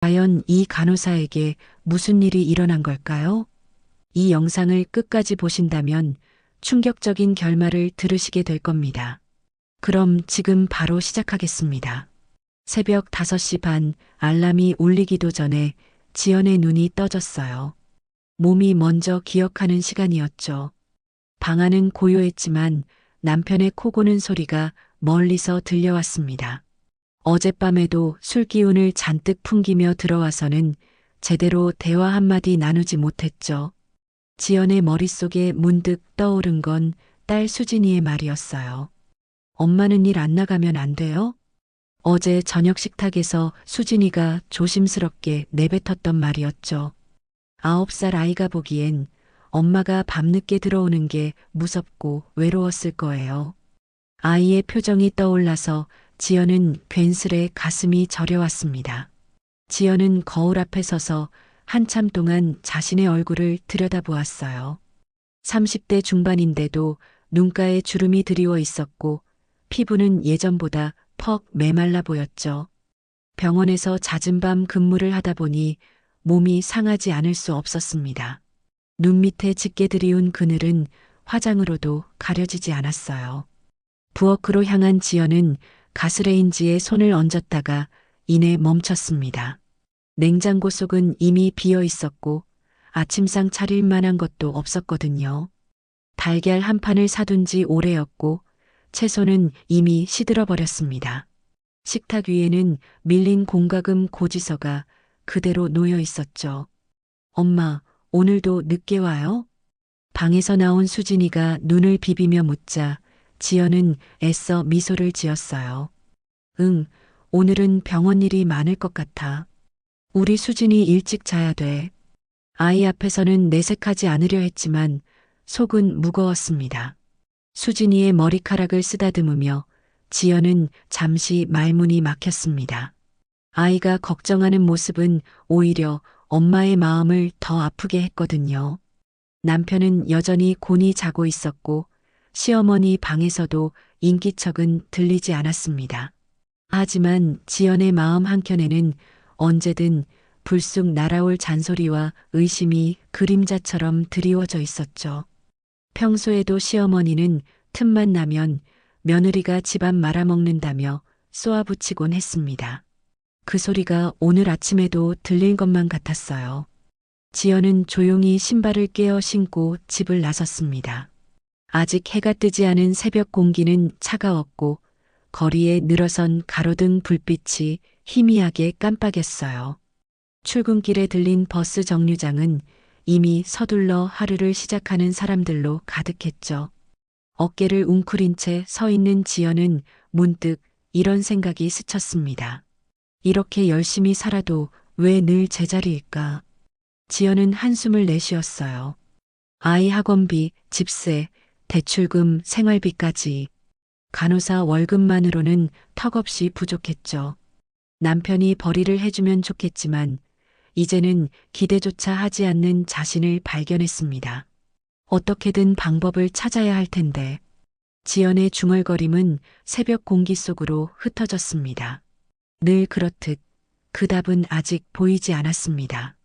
과연 이 간호사에게 무슨 일이 일어난 걸까요? 이 영상을 끝까지 보신다면 충격적인 결말을 들으시게 될 겁니다. 그럼 지금 바로 시작하겠습니다. 새벽 5시 반 알람이 울리기도 전에 지연의 눈이 떠졌어요. 몸이 먼저 기억하는 시간이었죠. 방 안은 고요했지만 남편의 코 고는 소리가 멀리서 들려왔습니다. 어젯밤에도 술 기운을 잔뜩 풍기며 들어와서는 제대로 대화 한마디 나누지 못했죠. 지연의 머릿속에 문득 떠오른 건 딸 수진이의 말이었어요. 엄마는 일 안 나가면 안 돼요? 어제 저녁 식탁에서 수진이가 조심스럽게 내뱉었던 말이었죠. 9살 아이가 보기엔 엄마가 밤늦게 들어오는 게 무섭고 외로웠을 거예요. 아이의 표정이 떠올라서 지연은 괜스레 가슴이 저려왔습니다. 지연은 거울 앞에 서서 한참 동안 자신의 얼굴을 들여다보았어요. 30대 중반인데도 눈가에 주름이 드리워 있었고 피부는 예전보다 퍽 메말라 보였죠. 병원에서 잦은 밤 근무를 하다 보니 몸이 상하지 않을 수 없었습니다. 눈 밑에 짙게 드리운 그늘은 화장으로도 가려지지 않았어요. 부엌으로 향한 지연은 가스레인지에 손을 얹었다가 이내 멈췄습니다. 냉장고 속은 이미 비어 있었고 아침상 차릴 만한 것도 없었거든요. 달걀 한 판을 사둔 지 오래였고 채소는 이미 시들어 버렸습니다. 식탁 위에는 밀린 공과금 고지서가 그대로 놓여 있었죠. 엄마, 오늘도 늦게 와요? 방에서 나온 수진이가 눈을 비비며 묻자 지연은 애써 미소를 지었어요. 응, 오늘은 병원 일이 많을 것 같아. 우리 수진이 일찍 자야 돼. 아이 앞에서는 내색하지 않으려 했지만 속은 무거웠습니다. 수진이의 머리카락을 쓰다듬으며 지연은 잠시 말문이 막혔습니다. 아이가 걱정하는 모습은 오히려 엄마의 마음을 더 아프게 했거든요. 남편은 여전히 곤히 자고 있었고 시어머니 방에서도 인기척은 들리지 않았습니다. 하지만 지연의 마음 한켠에는 언제든 불쑥 날아올 잔소리와 의심이 그림자처럼 드리워져 있었죠. 평소에도 시어머니는 틈만 나면 며느리가 집안 말아먹는다며 쏘아붙이곤 했습니다. 그 소리가 오늘 아침에도 들린 것만 같았어요. 지연은 조용히 신발을 깨어 신고 집을 나섰습니다. 아직 해가 뜨지 않은 새벽 공기는 차가웠고 거리에 늘어선 가로등 불빛이 희미하게 깜빡였어요. 출근길에 들린 버스 정류장은 이미 서둘러 하루를 시작하는 사람들로 가득했죠. 어깨를 웅크린 채 서 있는 지연은 문득 이런 생각이 스쳤습니다. 이렇게 열심히 살아도 왜 늘 제자리일까? 지연은 한숨을 내쉬었어요. 아이 학원비, 집세, 대출금, 생활비까지 간호사 월급만으로는 턱없이 부족했죠. 남편이 벌이를 해주면 좋겠지만 이제는 기대조차 하지 않는 자신을 발견했습니다. 어떻게든 방법을 찾아야 할 텐데 지연의 중얼거림은 새벽 공기 속으로 흩어졌습니다. 늘 그렇듯 그 답은 아직 보이지 않았습니다.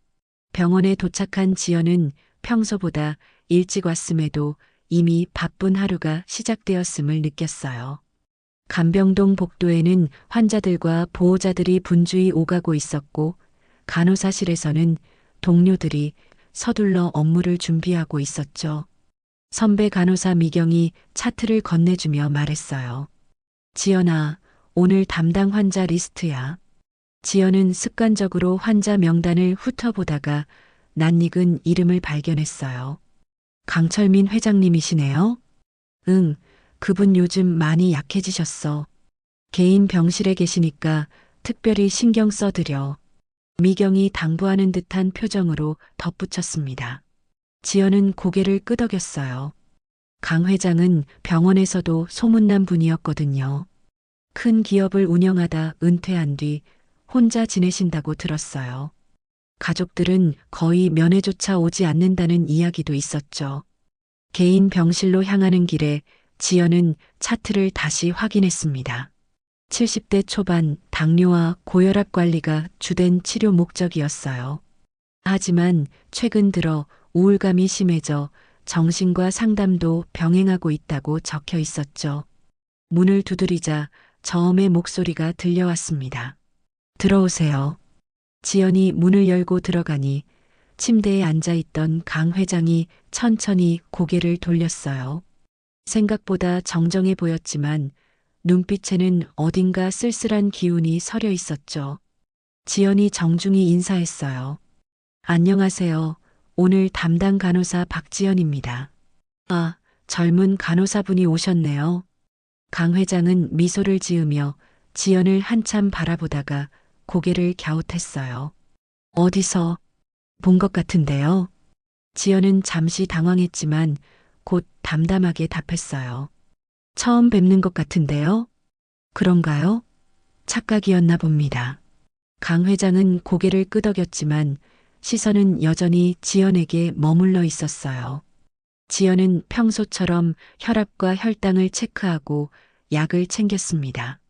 병원에 도착한 지연은 평소보다 일찍 왔음에도 이미 바쁜 하루가 시작되었음을 느꼈어요. 간병동 복도에는 환자들과 보호자들이 분주히 오가고 있었고 간호사실에서는 동료들이 서둘러 업무를 준비하고 있었죠. 선배 간호사 미경이 차트를 건네주며 말했어요. 지연아, 오늘 담당 환자 리스트야. 지연은 습관적으로 환자 명단을 훑어보다가 낯익은 이름을 발견했어요. 강철민 회장님이시네요? 응, 그분 요즘 많이 약해지셨어. 개인 병실에 계시니까 특별히 신경 써드려. 미경이 당부하는 듯한 표정으로 덧붙였습니다. 지연은 고개를 끄덕였어요. 강 회장은 병원에서도 소문난 분이었거든요. 큰 기업을 운영하다 은퇴한 뒤 혼자 지내신다고 들었어요. 가족들은 거의 면회조차 오지 않는다는 이야기도 있었죠. 개인 병실로 향하는 길에 지연은 차트를 다시 확인했습니다. 70대 초반 당뇨와 고혈압 관리가 주된 치료 목적이었어요. 하지만 최근 들어 우울감이 심해져 정신과 상담도 병행하고 있다고 적혀 있었죠. 문을 두드리자 저음의 목소리가 들려왔습니다. 들어오세요. 지연이 문을 열고 들어가니 침대에 앉아있던 강 회장이 천천히 고개를 돌렸어요. 생각보다 정정해 보였지만 눈빛에는 어딘가 쓸쓸한 기운이 서려 있었죠. 지연이 정중히 인사했어요. 안녕하세요. 오늘 담당 간호사 박지연입니다. 아, 젊은 간호사분이 오셨네요. 강 회장은 미소를 지으며 지연을 한참 바라보다가 고개를 갸웃했어요. 어디서 본 것 같은데요. 지연은 잠시 당황했지만 곧 담담하게 답했어요. 처음 뵙는 것 같은데요. 그런가요? 착각이었나 봅니다. 강 회장은 고개를 끄덕였지만 시선은 여전히 지연에게 머물러 있었어요. 지연은 평소처럼 혈압과 혈당을 체크하고 약을 챙겼습니다.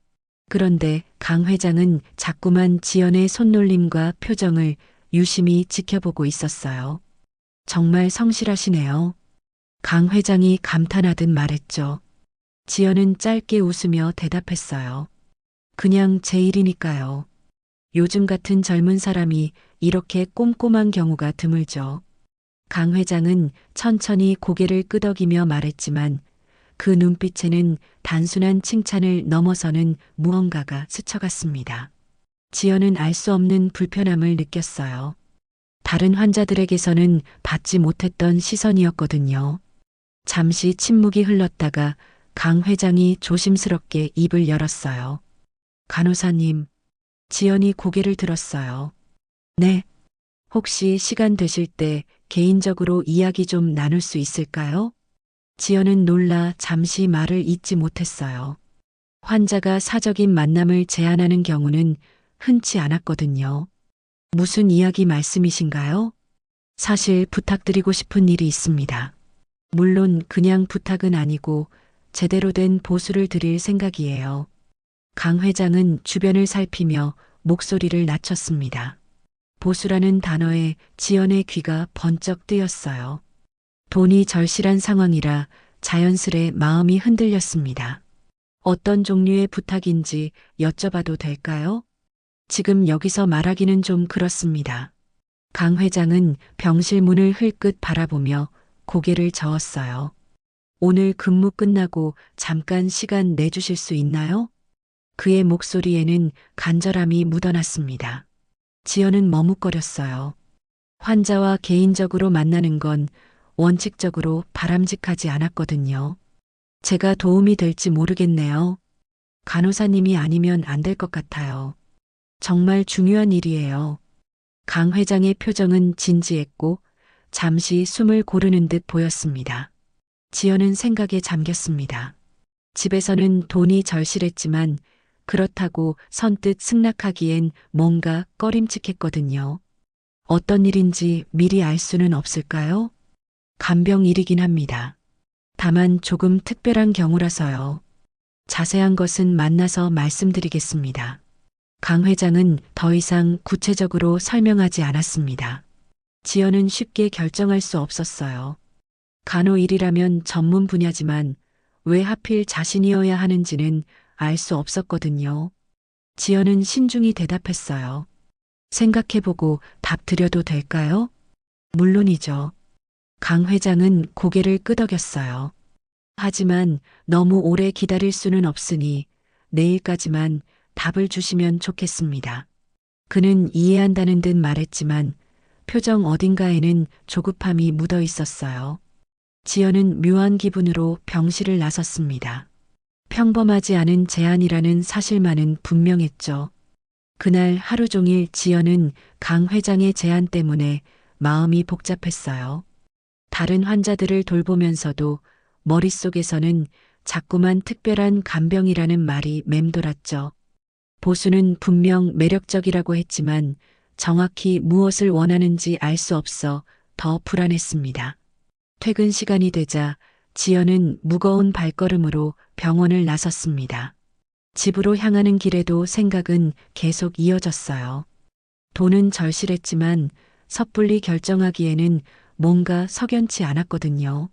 그런데 강 회장은 자꾸만 지연의 손놀림과 표정을 유심히 지켜보고 있었어요. 정말 성실하시네요. 강 회장이 감탄하듯 말했죠. 지연은 짧게 웃으며 대답했어요. 그냥 제 일이니까요. 요즘 같은 젊은 사람이 이렇게 꼼꼼한 경우가 드물죠. 강 회장은 천천히 고개를 끄덕이며 말했지만 그 눈빛에는 단순한 칭찬을 넘어서는 무언가가 스쳐갔습니다. 지연은 알 수 없는 불편함을 느꼈어요. 다른 환자들에게서는 받지 못했던 시선이었거든요. 잠시 침묵이 흘렀다가 강 회장이 조심스럽게 입을 열었어요. 간호사님, 지연이 고개를 들었어요. 네, 혹시 시간 되실 때 개인적으로 이야기 좀 나눌 수 있을까요? 지연은 놀라 잠시 말을 잇지 못했어요. 환자가 사적인 만남을 제안하는 경우는 흔치 않았거든요. 무슨 이야기 말씀이신가요? 사실 부탁드리고 싶은 일이 있습니다. 물론 그냥 부탁은 아니고 제대로 된 보수를 드릴 생각이에요. 강 회장은 주변을 살피며 목소리를 낮췄습니다. 보수라는 단어에 지연의 귀가 번쩍 뜨였어요. 돈이 절실한 상황이라 자연스레 마음이 흔들렸습니다. 어떤 종류의 부탁인지 여쭤봐도 될까요? 지금 여기서 말하기는 좀 그렇습니다. 강 회장은 병실 문을 흘끗 바라보며 고개를 저었어요. 오늘 근무 끝나고 잠깐 시간 내주실 수 있나요? 그의 목소리에는 간절함이 묻어났습니다. 지연은 머뭇거렸어요. 환자와 개인적으로 만나는 건 원칙적으로 바람직하지 않았거든요. 제가 도움이 될지 모르겠네요. 간호사님이 아니면 안 될 것 같아요. 정말 중요한 일이에요. 강 회장의 표정은 진지했고 잠시 숨을 고르는 듯 보였습니다. 지연은 생각에 잠겼습니다. 집에서는 돈이 절실했지만 그렇다고 선뜻 승낙하기엔 뭔가 꺼림칙했거든요. 어떤 일인지 미리 알 수는 없을까요? 간병일이긴 합니다. 다만 조금 특별한 경우라서요. 자세한 것은 만나서 말씀드리겠습니다. 강 회장은 더 이상 구체적으로 설명하지 않았습니다. 지연은 쉽게 결정할 수 없었어요. 간호일이라면 전문 분야지만 왜 하필 자신이어야 하는지는 알 수 없었거든요. 지연은 신중히 대답했어요. 생각해보고 답 드려도 될까요? 물론이죠. 강 회장은 고개를 끄덕였어요. 하지만 너무 오래 기다릴 수는 없으니 내일까지만 답을 주시면 좋겠습니다. 그는 이해한다는 듯 말했지만 표정 어딘가에는 조급함이 묻어 있었어요. 지연은 묘한 기분으로 병실을 나섰습니다. 평범하지 않은 제안이라는 사실만은 분명했죠. 그날 하루 종일 지연은 강 회장의 제안 때문에 마음이 복잡했어요. 다른 환자들을 돌보면서도 머릿속에서는 자꾸만 특별한 간병이라는 말이 맴돌았죠. 보수는 분명 매력적이라고 했지만 정확히 무엇을 원하는지 알 수 없어 더 불안했습니다. 퇴근 시간이 되자 지연은 무거운 발걸음으로 병원을 나섰습니다. 집으로 향하는 길에도 생각은 계속 이어졌어요. 돈은 절실했지만 섣불리 결정하기에는 뭔가 석연치 않았거든요.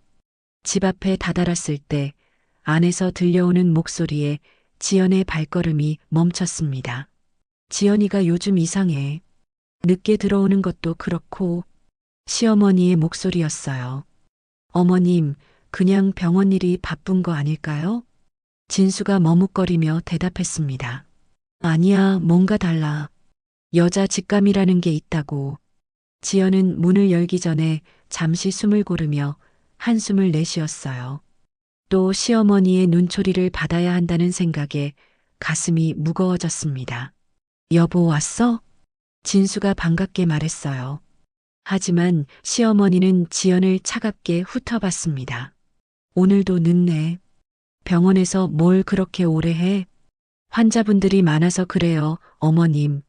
집 앞에 다다랐을 때 안에서 들려오는 목소리에 지연의 발걸음이 멈췄습니다. 지연이가 요즘 이상해. 늦게 들어오는 것도 그렇고. 시어머니의 목소리였어요. 어머님, 그냥 병원 일이 바쁜 거 아닐까요? 진수가 머뭇거리며 대답했습니다. 아니야, 뭔가 달라. 여자 직감이라는 게 있다고. 지연은 문을 열기 전에 잠시 숨을 고르며 한숨을 내쉬었어요. 또 시어머니의 눈초리를 받아야 한다는 생각에 가슴이 무거워졌습니다. 여보 왔어? 진수가 반갑게 말했어요. 하지만 시어머니는 지연을 차갑게 훑어봤습니다. 오늘도 늦네. 병원에서 뭘 그렇게 오래 해? 환자분들이 많아서 그래요, 어머님.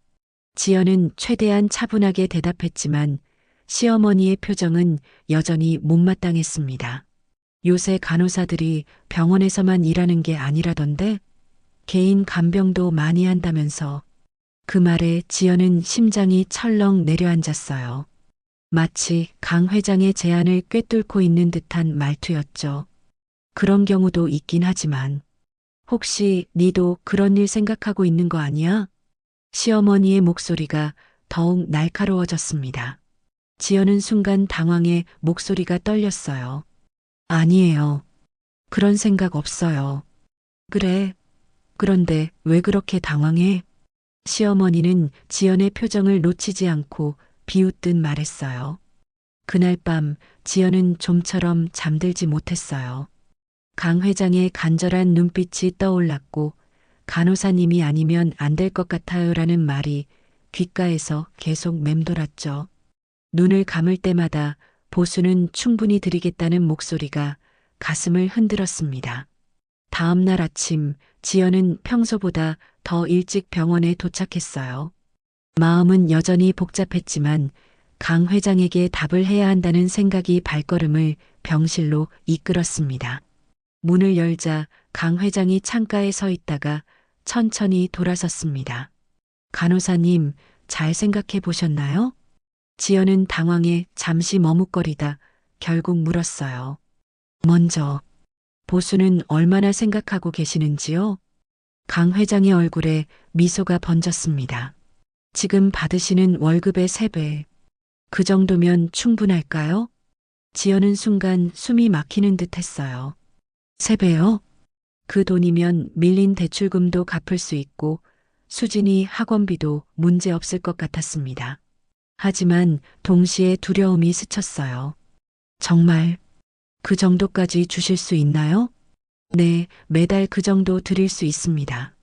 지연은 최대한 차분하게 대답했지만 시어머니의 표정은 여전히 못마땅했습니다. 요새 간호사들이 병원에서만 일하는 게 아니라던데 개인 간병도 많이 한다면서. 그 말에 지연은 심장이 철렁 내려앉았어요. 마치 강 회장의 제안을 꿰뚫고 있는 듯한 말투였죠. 그런 경우도 있긴 하지만 혹시 니도 그런 일 생각하고 있는 거 아니야? 시어머니의 목소리가 더욱 날카로워졌습니다. 지연은 순간 당황해 목소리가 떨렸어요. 아니에요. 그런 생각 없어요. 그래. 그런데 왜 그렇게 당황해? 시어머니는 지연의 표정을 놓치지 않고 비웃듯 말했어요. 그날 밤 지연은 좀처럼 잠들지 못했어요. 강 회장의 간절한 눈빛이 떠올랐고 간호사님이 아니면 안 될 것 같아요라는 말이 귓가에서 계속 맴돌았죠. 눈을 감을 때마다 보수는 충분히 드리겠다는 목소리가 가슴을 흔들었습니다. 다음 날 아침 지연은 평소보다 더 일찍 병원에 도착했어요. 마음은 여전히 복잡했지만 강 회장에게 답을 해야 한다는 생각이 발걸음을 병실로 이끌었습니다. 문을 열자 강 회장이 창가에 서 있다가 천천히 돌아섰습니다. 간호사님, 잘 생각해 보셨나요? 지연은 당황해 잠시 머뭇거리다 결국 물었어요. 먼저, 보수는 얼마나 생각하고 계시는지요? 강 회장의 얼굴에 미소가 번졌습니다. 지금 받으시는 월급의 3배. 그 정도면 충분할까요? 지연은 순간 숨이 막히는 듯 했어요. 3배요? 그 돈이면 밀린 대출금도 갚을 수 있고 수진이 학원비도 문제 없을 것 같았습니다. 하지만 동시에 두려움이 스쳤어요. 정말 그 정도까지 주실 수 있나요? 네, 매달 그 정도 드릴 수 있습니다.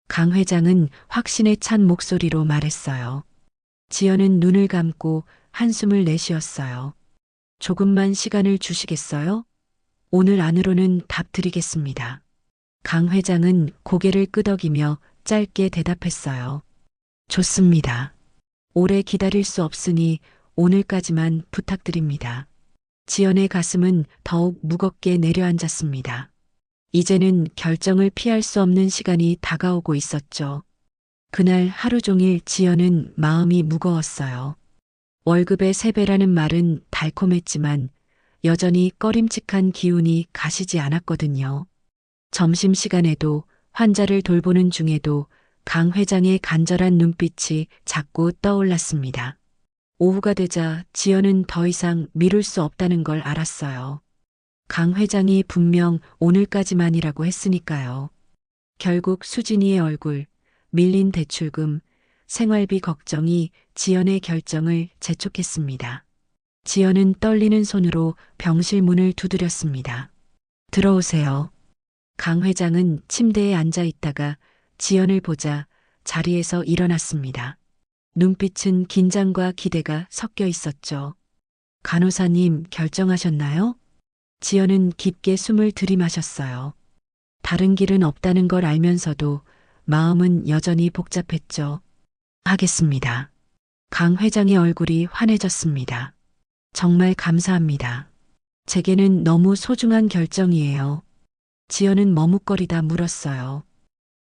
강 회장은 확신에 찬 목소리로 말했어요. 지연은 눈을 감고 한숨을 내쉬었어요. 조금만 시간을 주시겠어요? 오늘 안으로는 답 드리겠습니다. 강 회장은 고개를 끄덕이며 짧게 대답했어요. 좋습니다. 오래 기다릴 수 없으니 오늘까지만 부탁드립니다. 지연의 가슴은 더욱 무겁게 내려앉았습니다. 이제는 결정을 피할 수 없는 시간이 다가오고 있었죠. 그날 하루 종일 지연은 마음이 무거웠어요. 월급의 3배라는 말은 달콤했지만 여전히 꺼림칙한 기운이 가시지 않았거든요. 점심시간에도 환자를 돌보는 중에도 강 회장의 간절한 눈빛이 자꾸 떠올랐습니다. 오후가 되자 지연은 더 이상 미룰 수 없다는 걸 알았어요. 강 회장이 분명 오늘까지만이라고 했으니까요. 결국 수진이의 얼굴, 밀린 대출금, 생활비 걱정이 지연의 결정을 재촉했습니다. 지연은 떨리는 손으로 병실 문을 두드렸습니다. 들어오세요. 강 회장은 침대에 앉아 있다가 지연을 보자 자리에서 일어났습니다. 눈빛은 긴장과 기대가 섞여 있었죠. 간호사님 결정하셨나요? 지연은 깊게 숨을 들이마셨어요. 다른 길은 없다는 걸 알면서도 마음은 여전히 복잡했죠. 하겠습니다. 강 회장의 얼굴이 환해졌습니다. 정말 감사합니다. 제게는 너무 소중한 결정이에요. 지연은 머뭇거리다 물었어요.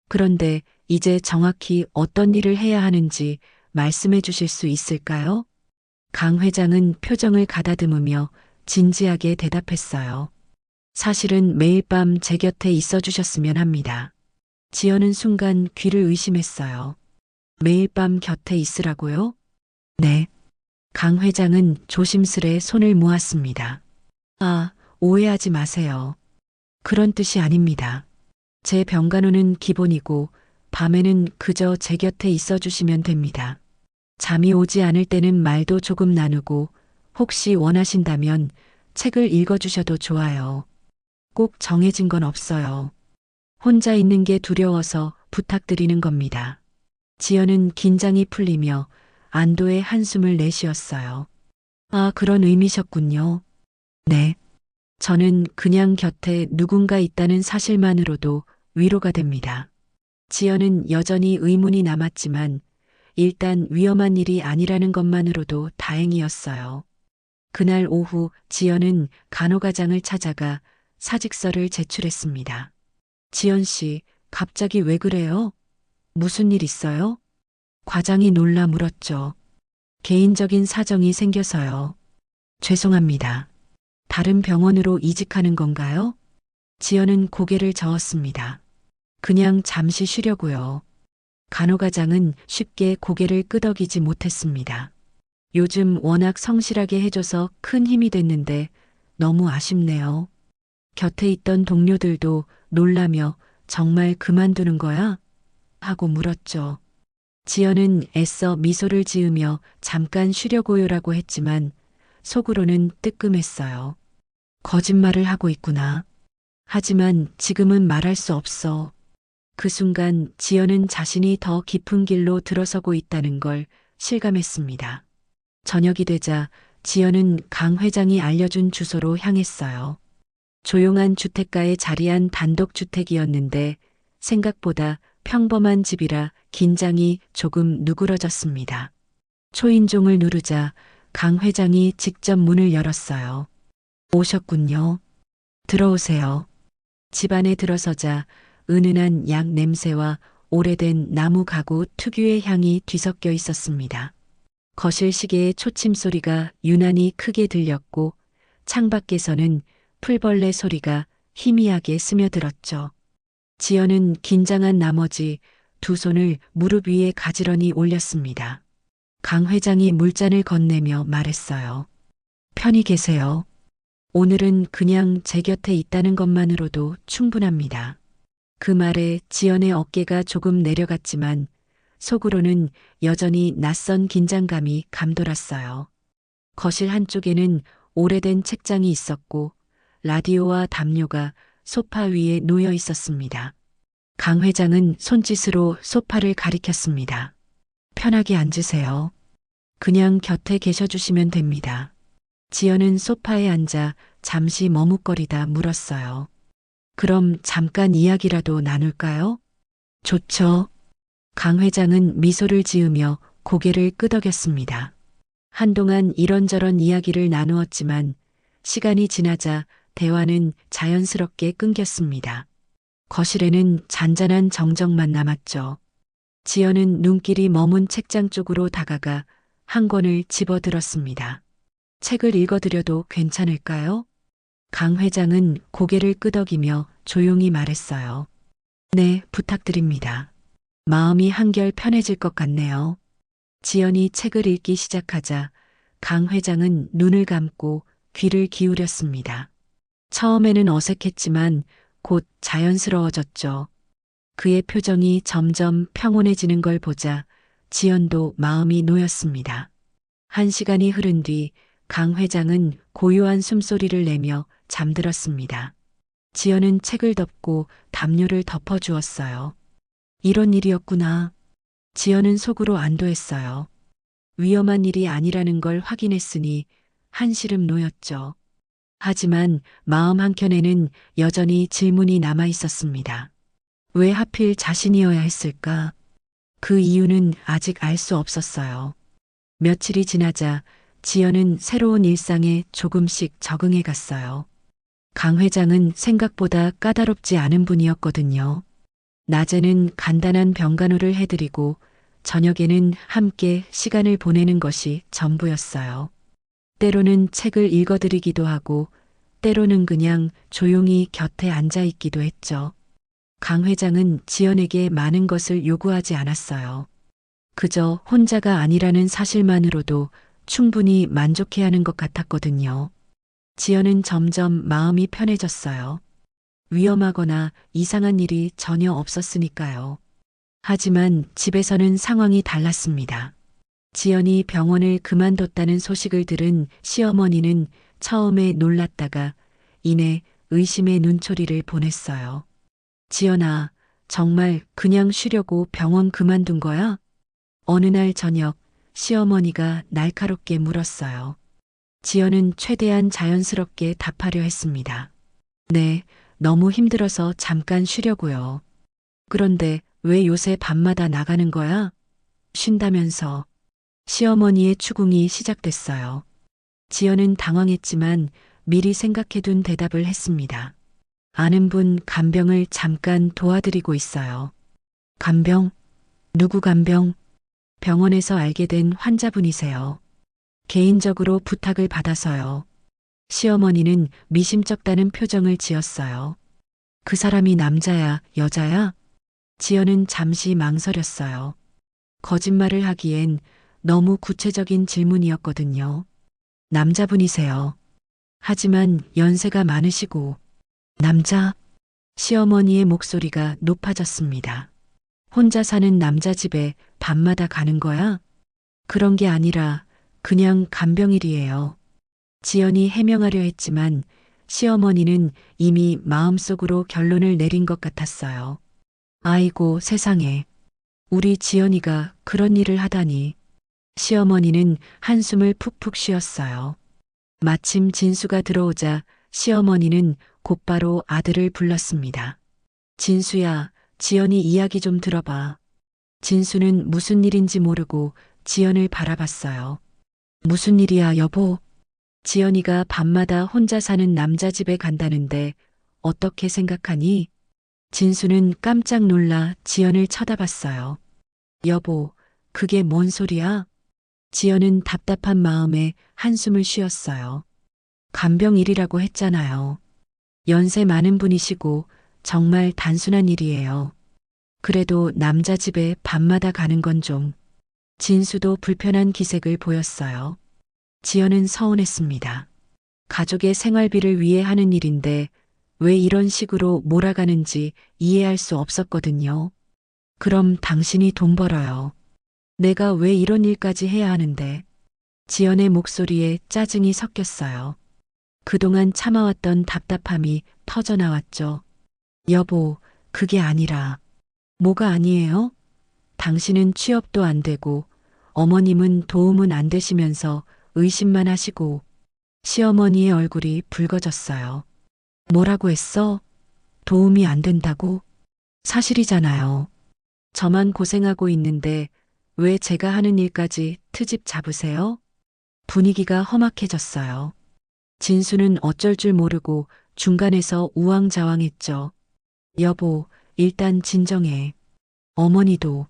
그런데 이제 정확히 어떤 일을 해야 하는지 말씀해 주실 수 있을까요? 강 회장은 표정을 가다듬으며 진지하게 대답했어요. 사실은 매일 밤 제 곁에 있어 주셨으면 합니다. 지연은 순간 귀를 의심했어요. 매일 밤 곁에 있으라고요? 네. 강 회장은 조심스레 손을 모았습니다. 아, 오해하지 마세요. 그런 뜻이 아닙니다. 제 병간호는 기본이고 밤에는 그저 제 곁에 있어 주시면 됩니다. 잠이 오지 않을 때는 말도 조금 나누고 혹시 원하신다면 책을 읽어 주셔도 좋아요. 꼭 정해진 건 없어요. 혼자 있는 게 두려워서 부탁드리는 겁니다. 지연은 긴장이 풀리며 안도의 한숨을 내쉬었어요. 아, 그런 의미셨군요. 네. 저는 그냥 곁에 누군가 있다는 사실만으로도 위로가 됩니다. 지연은 여전히 의문이 남았지만 일단 위험한 일이 아니라는 것만으로도 다행이었어요. 그날 오후 지연은 간호과장을 찾아가 사직서를 제출했습니다. 지연 씨, 갑자기 왜 그래요? 무슨 일 있어요? 과장이 놀라 물었죠. 개인적인 사정이 생겨서요. 죄송합니다. 다른 병원으로 이직하는 건가요? 지연은 고개를 저었습니다. 그냥 잠시 쉬려고요. 간호과장은 쉽게 고개를 끄덕이지 못했습니다. 요즘 워낙 성실하게 해줘서 큰 힘이 됐는데 너무 아쉽네요. 곁에 있던 동료들도 놀라며 정말 그만두는 거야? 하고 물었죠. 지연은 애써 미소를 지으며 잠깐 쉬려고요라고 했지만 속으로는 뜨끔했어요. 거짓말을 하고 있구나. 하지만 지금은 말할 수 없어. 그 순간 지연은 자신이 더 깊은 길로 들어서고 있다는 걸 실감했습니다. 저녁이 되자 지연은 강 회장이 알려준 주소로 향했어요. 조용한 주택가에 자리한 단독주택이었는데 생각보다 평범한 집이라 긴장이 조금 누그러졌습니다. 초인종을 누르자 강 회장이 직접 문을 열었어요. 오셨군요. 들어오세요. 집 안에 들어서자 은은한 약 냄새와 오래된 나무 가구 특유의 향이 뒤섞여 있었습니다. 거실 시계의 초침 소리가 유난히 크게 들렸고 창밖에서는 풀벌레 소리가 희미하게 스며들었죠. 지연은 긴장한 나머지 두 손을 무릎 위에 가지런히 올렸습니다. 강 회장이 물잔을 건네며 말했어요. 편히 계세요. 오늘은 그냥 제 곁에 있다는 것만으로도 충분합니다. 그 말에 지연의 어깨가 조금 내려갔지만 속으로는 여전히 낯선 긴장감이 감돌았어요. 거실 한쪽에는 오래된 책장이 있었고 라디오와 담요가 소파 위에 놓여 있었습니다. 강 회장은 손짓으로 소파를 가리켰습니다. 편하게 앉으세요. 그냥 곁에 계셔주시면 됩니다. 지연은 소파에 앉아 잠시 머뭇거리다 물었어요. 그럼 잠깐 이야기라도 나눌까요? 좋죠. 강 회장은 미소를 지으며 고개를 끄덕였습니다. 한동안 이런저런 이야기를 나누었지만 시간이 지나자 대화는 자연스럽게 끊겼습니다. 거실에는 잔잔한 정적만 남았죠. 지연은 눈길이 머문 책장 쪽으로 다가가 한 권을 집어들었습니다. 책을 읽어드려도 괜찮을까요? 강 회장은 고개를 끄덕이며 조용히 말했어요. 네, 부탁드립니다. 마음이 한결 편해질 것 같네요. 지연이 책을 읽기 시작하자 강 회장은 눈을 감고 귀를 기울였습니다. 처음에는 어색했지만 곧 자연스러워졌죠. 그의 표정이 점점 평온해지는 걸 보자 지연도 마음이 놓였습니다. 한 시간이 흐른 뒤 강 회장은 고요한 숨소리를 내며 잠들었습니다. 지연은 책을 덮고 담요를 덮어주었어요. 이런 일이었구나. 지연은 속으로 안도했어요. 위험한 일이 아니라는 걸 확인했으니 한시름 놓였죠. 하지만 마음 한켠에는 여전히 질문이 남아 있었습니다. 왜 하필 자신이어야 했을까? 그 이유는 아직 알 수 없었어요. 며칠이 지나자 지연은 새로운 일상에 조금씩 적응해 갔어요. 강 회장은 생각보다 까다롭지 않은 분이었거든요. 낮에는 간단한 병간호를 해드리고 저녁에는 함께 시간을 보내는 것이 전부였어요. 때로는 책을 읽어드리기도 하고 때로는 그냥 조용히 곁에 앉아 있기도 했죠. 강 회장은 지연에게 많은 것을 요구하지 않았어요. 그저 혼자가 아니라는 사실만으로도 충분히 만족해야 하는 것 같았거든요. 지연은 점점 마음이 편해졌어요. 위험하거나 이상한 일이 전혀 없었으니까요. 하지만 집에서는 상황이 달랐습니다. 지연이 병원을 그만뒀다는 소식을 들은 시어머니는 처음에 놀랐다가 이내 의심의 눈초리를 보냈어요. 지연아, 정말 그냥 쉬려고 병원 그만둔 거야? 어느 날 저녁 시어머니가 날카롭게 물었어요. 지연은 최대한 자연스럽게 답하려 했습니다. 네, 너무 힘들어서 잠깐 쉬려고요. 그런데 왜 요새 밤마다 나가는 거야? 쉰다면서. 시어머니의 추궁이 시작됐어요. 지연은 당황했지만 미리 생각해둔 대답을 했습니다. 아는 분 간병을 잠깐 도와드리고 있어요. 간병? 누구 간병? 병원에서 알게 된 환자분이세요. 개인적으로 부탁을 받아서요. 시어머니는 미심쩍다는 표정을 지었어요. 그 사람이 남자야, 여자야? 지연은 잠시 망설였어요. 거짓말을 하기엔 너무 구체적인 질문이었거든요. 남자분이세요. 하지만 연세가 많으시고, 남자? 시어머니의 목소리가 높아졌습니다. 혼자 사는 남자 집에 밤마다 가는 거야? 그런 게 아니라 그냥 간병일이에요. 지연이 해명하려 했지만 시어머니는 이미 마음속으로 결론을 내린 것 같았어요. 아이고 세상에. 우리 지연이가 그런 일을 하다니. 시어머니는 한숨을 푹푹 쉬었어요. 마침 진수가 들어오자 시어머니는 곧바로 아들을 불렀습니다. 진수야, 지연이 이야기 좀 들어봐. 진수는 무슨 일인지 모르고 지연을 바라봤어요. 무슨 일이야, 여보? 지연이가 밤마다 혼자 사는 남자 집에 간다는데 어떻게 생각하니? 진수는 깜짝 놀라 지연을 쳐다봤어요. 여보, 그게 뭔 소리야? 지연은 답답한 마음에 한숨을 쉬었어요. 간병일이라고 했잖아요. 연세 많은 분이시고 정말 단순한 일이에요. 그래도 남자 집에 밤마다 가는 건 좀. 진수도 불편한 기색을 보였어요. 지연은 서운했습니다. 가족의 생활비를 위해 하는 일인데 왜 이런 식으로 몰아가는지 이해할 수 없었거든요. 그럼 당신이 돈 벌어요. 내가 왜 이런 일까지 해야 하는데. 지연의 목소리에 짜증이 섞였어요. 그동안 참아왔던 답답함이 터져나왔죠. 여보, 그게 아니라. 뭐가 아니에요? 당신은 취업도 안 되고 어머님은 도움은 안 되시면서 의심만 하시고. 시어머니의 얼굴이 붉어졌어요. 뭐라고 했어? 도움이 안 된다고? 사실이잖아요. 저만 고생하고 있는데 왜 제가 하는 일까지 트집 잡으세요? 분위기가 험악해졌어요. 진수는 어쩔 줄 모르고 중간에서 우왕좌왕했죠. 여보, 일단 진정해. 어머니도.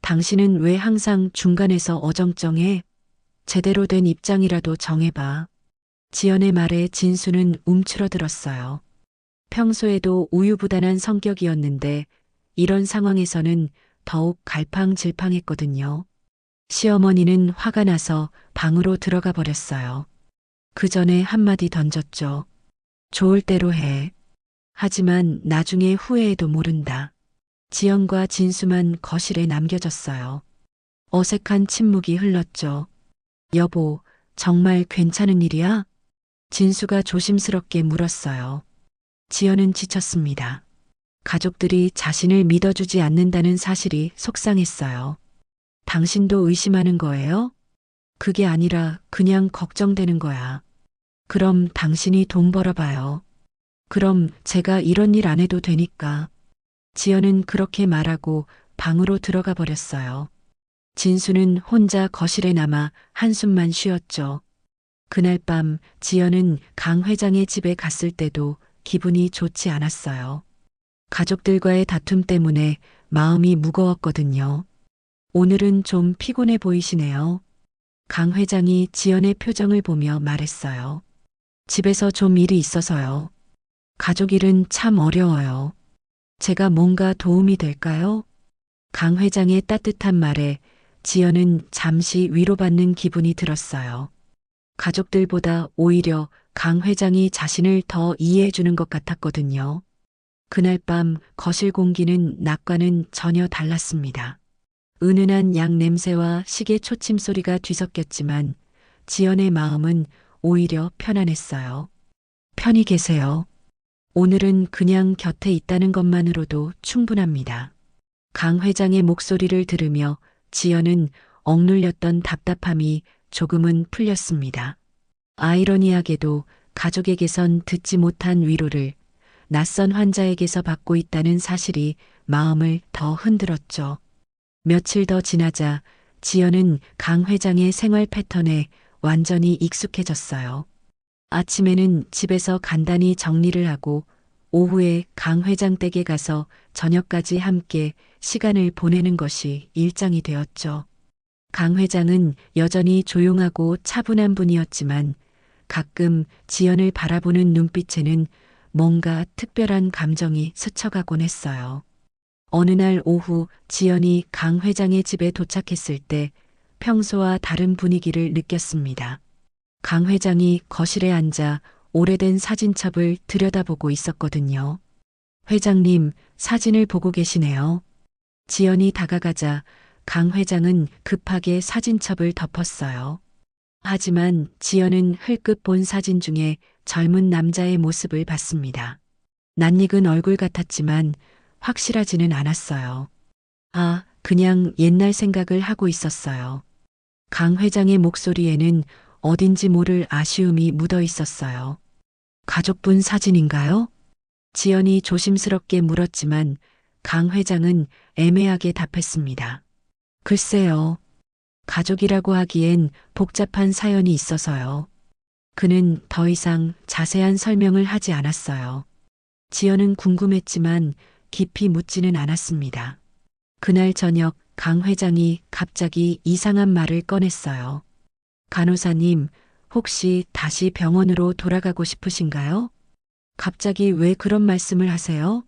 당신은 왜 항상 중간에서 어정쩡해? 제대로 된 입장이라도 정해봐. 지연의 말에 진수는 움츠러들었어요. 평소에도 우유부단한 성격이었는데 이런 상황에서는 더욱 갈팡질팡했거든요. 시어머니는 화가 나서 방으로 들어가 버렸어요. 그 전에 한마디 던졌죠. 좋을 대로 해. 하지만 나중에 후회해도 모른다. 지연과 진수만 거실에 남겨졌어요. 어색한 침묵이 흘렀죠. 여보, 정말 괜찮은 일이야? 진수가 조심스럽게 물었어요. 지연은 지쳤습니다. 가족들이 자신을 믿어주지 않는다는 사실이 속상했어요. 당신도 의심하는 거예요? 그게 아니라 그냥 걱정되는 거야. 그럼 당신이 돈 벌어봐요. 그럼 제가 이런 일 안 해도 되니까. 지연은 그렇게 말하고 방으로 들어가 버렸어요. 진수는 혼자 거실에 남아 한숨만 쉬었죠. 그날 밤 지연은 강 회장의 집에 갔을 때도 기분이 좋지 않았어요. 가족들과의 다툼 때문에 마음이 무거웠거든요. 오늘은 좀 피곤해 보이시네요. 강 회장이 지연의 표정을 보며 말했어요. 집에서 좀 일이 있어서요. 가족 일은 참 어려워요. 제가 뭔가 도움이 될까요? 강 회장의 따뜻한 말에 지연은 잠시 위로받는 기분이 들었어요. 가족들보다 오히려 강 회장이 자신을 더 이해해 주는 것 같았거든요. 그날 밤 거실 공기는 낮과는 전혀 달랐습니다. 은은한 약 냄새와 시계 초침 소리가 뒤섞였지만 지연의 마음은 오히려 편안했어요. 편히 계세요. 오늘은 그냥 곁에 있다는 것만으로도 충분합니다. 강 회장의 목소리를 들으며 지연은 억눌렸던 답답함이 조금은 풀렸습니다. 아이러니하게도 가족에게선 듣지 못한 위로를 낯선 환자에게서 받고 있다는 사실이 마음을 더 흔들었죠. 며칠 더 지나자 지연은 강 회장의 생활 패턴에 완전히 익숙해졌어요. 아침에는 집에서 간단히 정리를 하고 오후에 강 회장 댁에 가서 저녁까지 함께 시간을 보내는 것이 일정이 되었죠. 강 회장은 여전히 조용하고 차분한 분이었지만 가끔 지연을 바라보는 눈빛에는 뭔가 특별한 감정이 스쳐가곤 했어요. 어느 날 오후 지연이 강 회장의 집에 도착했을 때 평소와 다른 분위기를 느꼈습니다. 강 회장이 거실에 앉아 오래된 사진첩을 들여다보고 있었거든요. 회장님, 사진을 보고 계시네요. 지연이 다가가자 강 회장은 급하게 사진첩을 덮었어요. 하지만 지연은 흘끗 본 사진 중에 젊은 남자의 모습을 봤습니다. 낯익은 얼굴 같았지만 확실하지는 않았어요. 아, 그냥 옛날 생각을 하고 있었어요. 강 회장의 목소리에는 어딘지 모를 아쉬움이 묻어 있었어요. 가족분 사진인가요? 지연이 조심스럽게 물었지만 강 회장은 애매하게 답했습니다. 글쎄요. 가족이라고 하기엔 복잡한 사연이 있어서요. 그는 더 이상 자세한 설명을 하지 않았어요. 지연은 궁금했지만 깊이 묻지는 않았습니다. 그날 저녁 강 회장이 갑자기 이상한 말을 꺼냈어요. 간호사님, 혹시 다시 병원으로 돌아가고 싶으신가요? 갑자기 왜 그런 말씀을 하세요?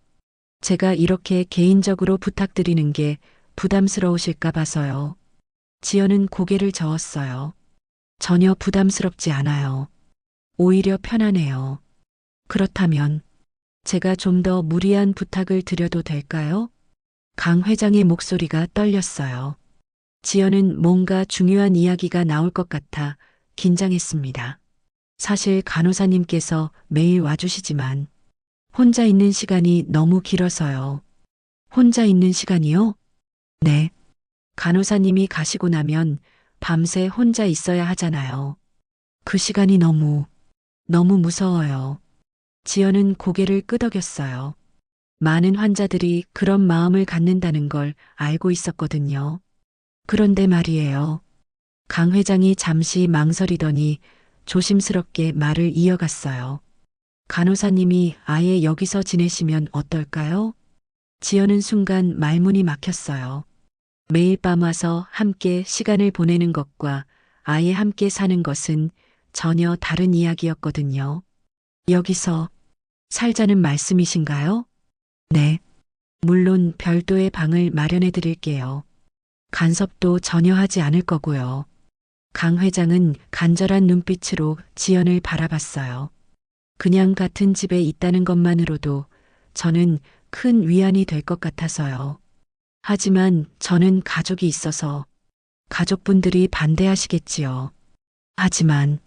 제가 이렇게 개인적으로 부탁드리는 게 부담스러우실까 봐서요. 지연은 고개를 저었어요. 전혀 부담스럽지 않아요. 오히려 편안해요. 그렇다면 제가 좀 더 무리한 부탁을 드려도 될까요? 강 회장의 목소리가 떨렸어요. 지연은 뭔가 중요한 이야기가 나올 것 같아 긴장했습니다. 사실 간호사님께서 매일 와주시지만 혼자 있는 시간이 너무 길어서요. 혼자 있는 시간이요? 네. 간호사님이 가시고 나면 밤새 혼자 있어야 하잖아요. 그 시간이 너무 무서워요. 지연은 고개를 끄덕였어요. 많은 환자들이 그런 마음을 갖는다는 걸 알고 있었거든요. 그런데 말이에요. 강 회장이 잠시 망설이더니 조심스럽게 말을 이어갔어요. 간호사님이 아예 여기서 지내시면 어떨까요? 지연은 순간 말문이 막혔어요. 매일 밤 와서 함께 시간을 보내는 것과 아예 함께 사는 것은 전혀 다른 이야기였거든요. 여기서 살자는 말씀이신가요? 네. 물론 별도의 방을 마련해 드릴게요. 간섭도 전혀 하지 않을 거고요. 강 회장은 간절한 눈빛으로 지연을 바라봤어요. 그냥 같은 집에 있다는 것만으로도 저는 큰 위안이 될 것 같아서요. 하지만 저는 가족이 있어서 가족분들이 반대하시겠지요. 하지만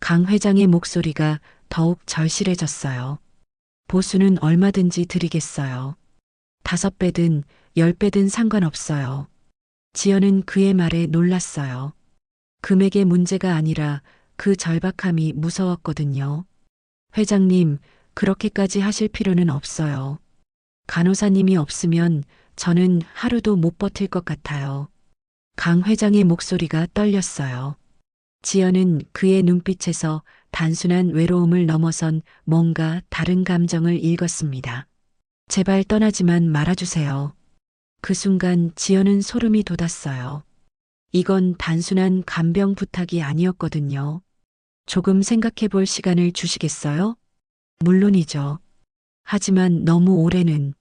강 회장의 목소리가 더욱 절실해졌어요. 보수는 얼마든지 드리겠어요. 5배든 10배든 상관없어요. 지연은 그의 말에 놀랐어요. 금액의 문제가 아니라 그 절박함이 무서웠거든요. 회장님, 그렇게까지 하실 필요는 없어요. 간호사님이 없으면 저는 하루도 못 버틸 것 같아요. 강 회장의 목소리가 떨렸어요. 지연은 그의 눈빛에서 단순한 외로움을 넘어선 뭔가 다른 감정을 읽었습니다. 제발 떠나지만 말아주세요. 그 순간 지연은 소름이 돋았어요. 이건 단순한 간병 부탁이 아니었거든요. 조금 생각해 볼 시간을 주시겠어요? 물론이죠. 하지만 너무 오래는.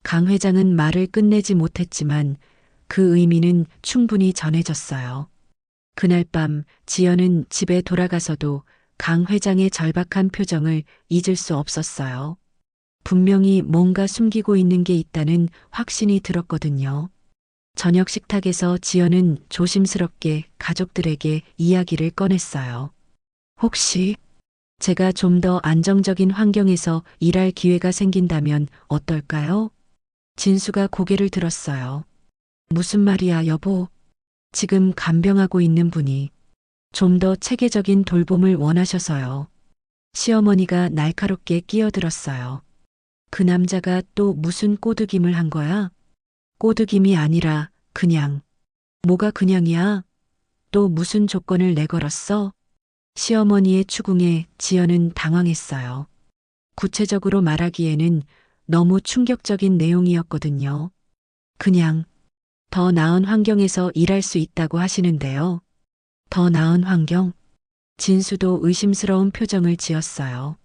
강 회장은 말을 끝내지 못했지만 그 의미는 충분히 전해졌어요. 그날 밤 지연은 집에 돌아가서도 강 회장의 절박한 표정을 잊을 수 없었어요. 분명히 뭔가 숨기고 있는 게 있다는 확신이 들었거든요. 저녁 식탁에서 지연은 조심스럽게 가족들에게 이야기를 꺼냈어요. 혹시 제가 좀 더 안정적인 환경에서 일할 기회가 생긴다면 어떨까요? 진수가 고개를 들었어요. 무슨 말이야, 여보? 지금 간병하고 있는 분이 좀 더 체계적인 돌봄을 원하셔서요. 시어머니가 날카롭게 끼어들었어요. 그 남자가 또 무슨 꼬드김을 한 거야? 꼬드김이 아니라 그냥. 뭐가 그냥이야? 또 무슨 조건을 내걸었어? 시어머니의 추궁에 지연은 당황했어요. 구체적으로 말하기에는 너무 충격적인 내용이었거든요. 그냥 더 나은 환경에서 일할 수 있다고 하시는데요. 더 나은 환경? 진수도 의심스러운 표정을 지었어요.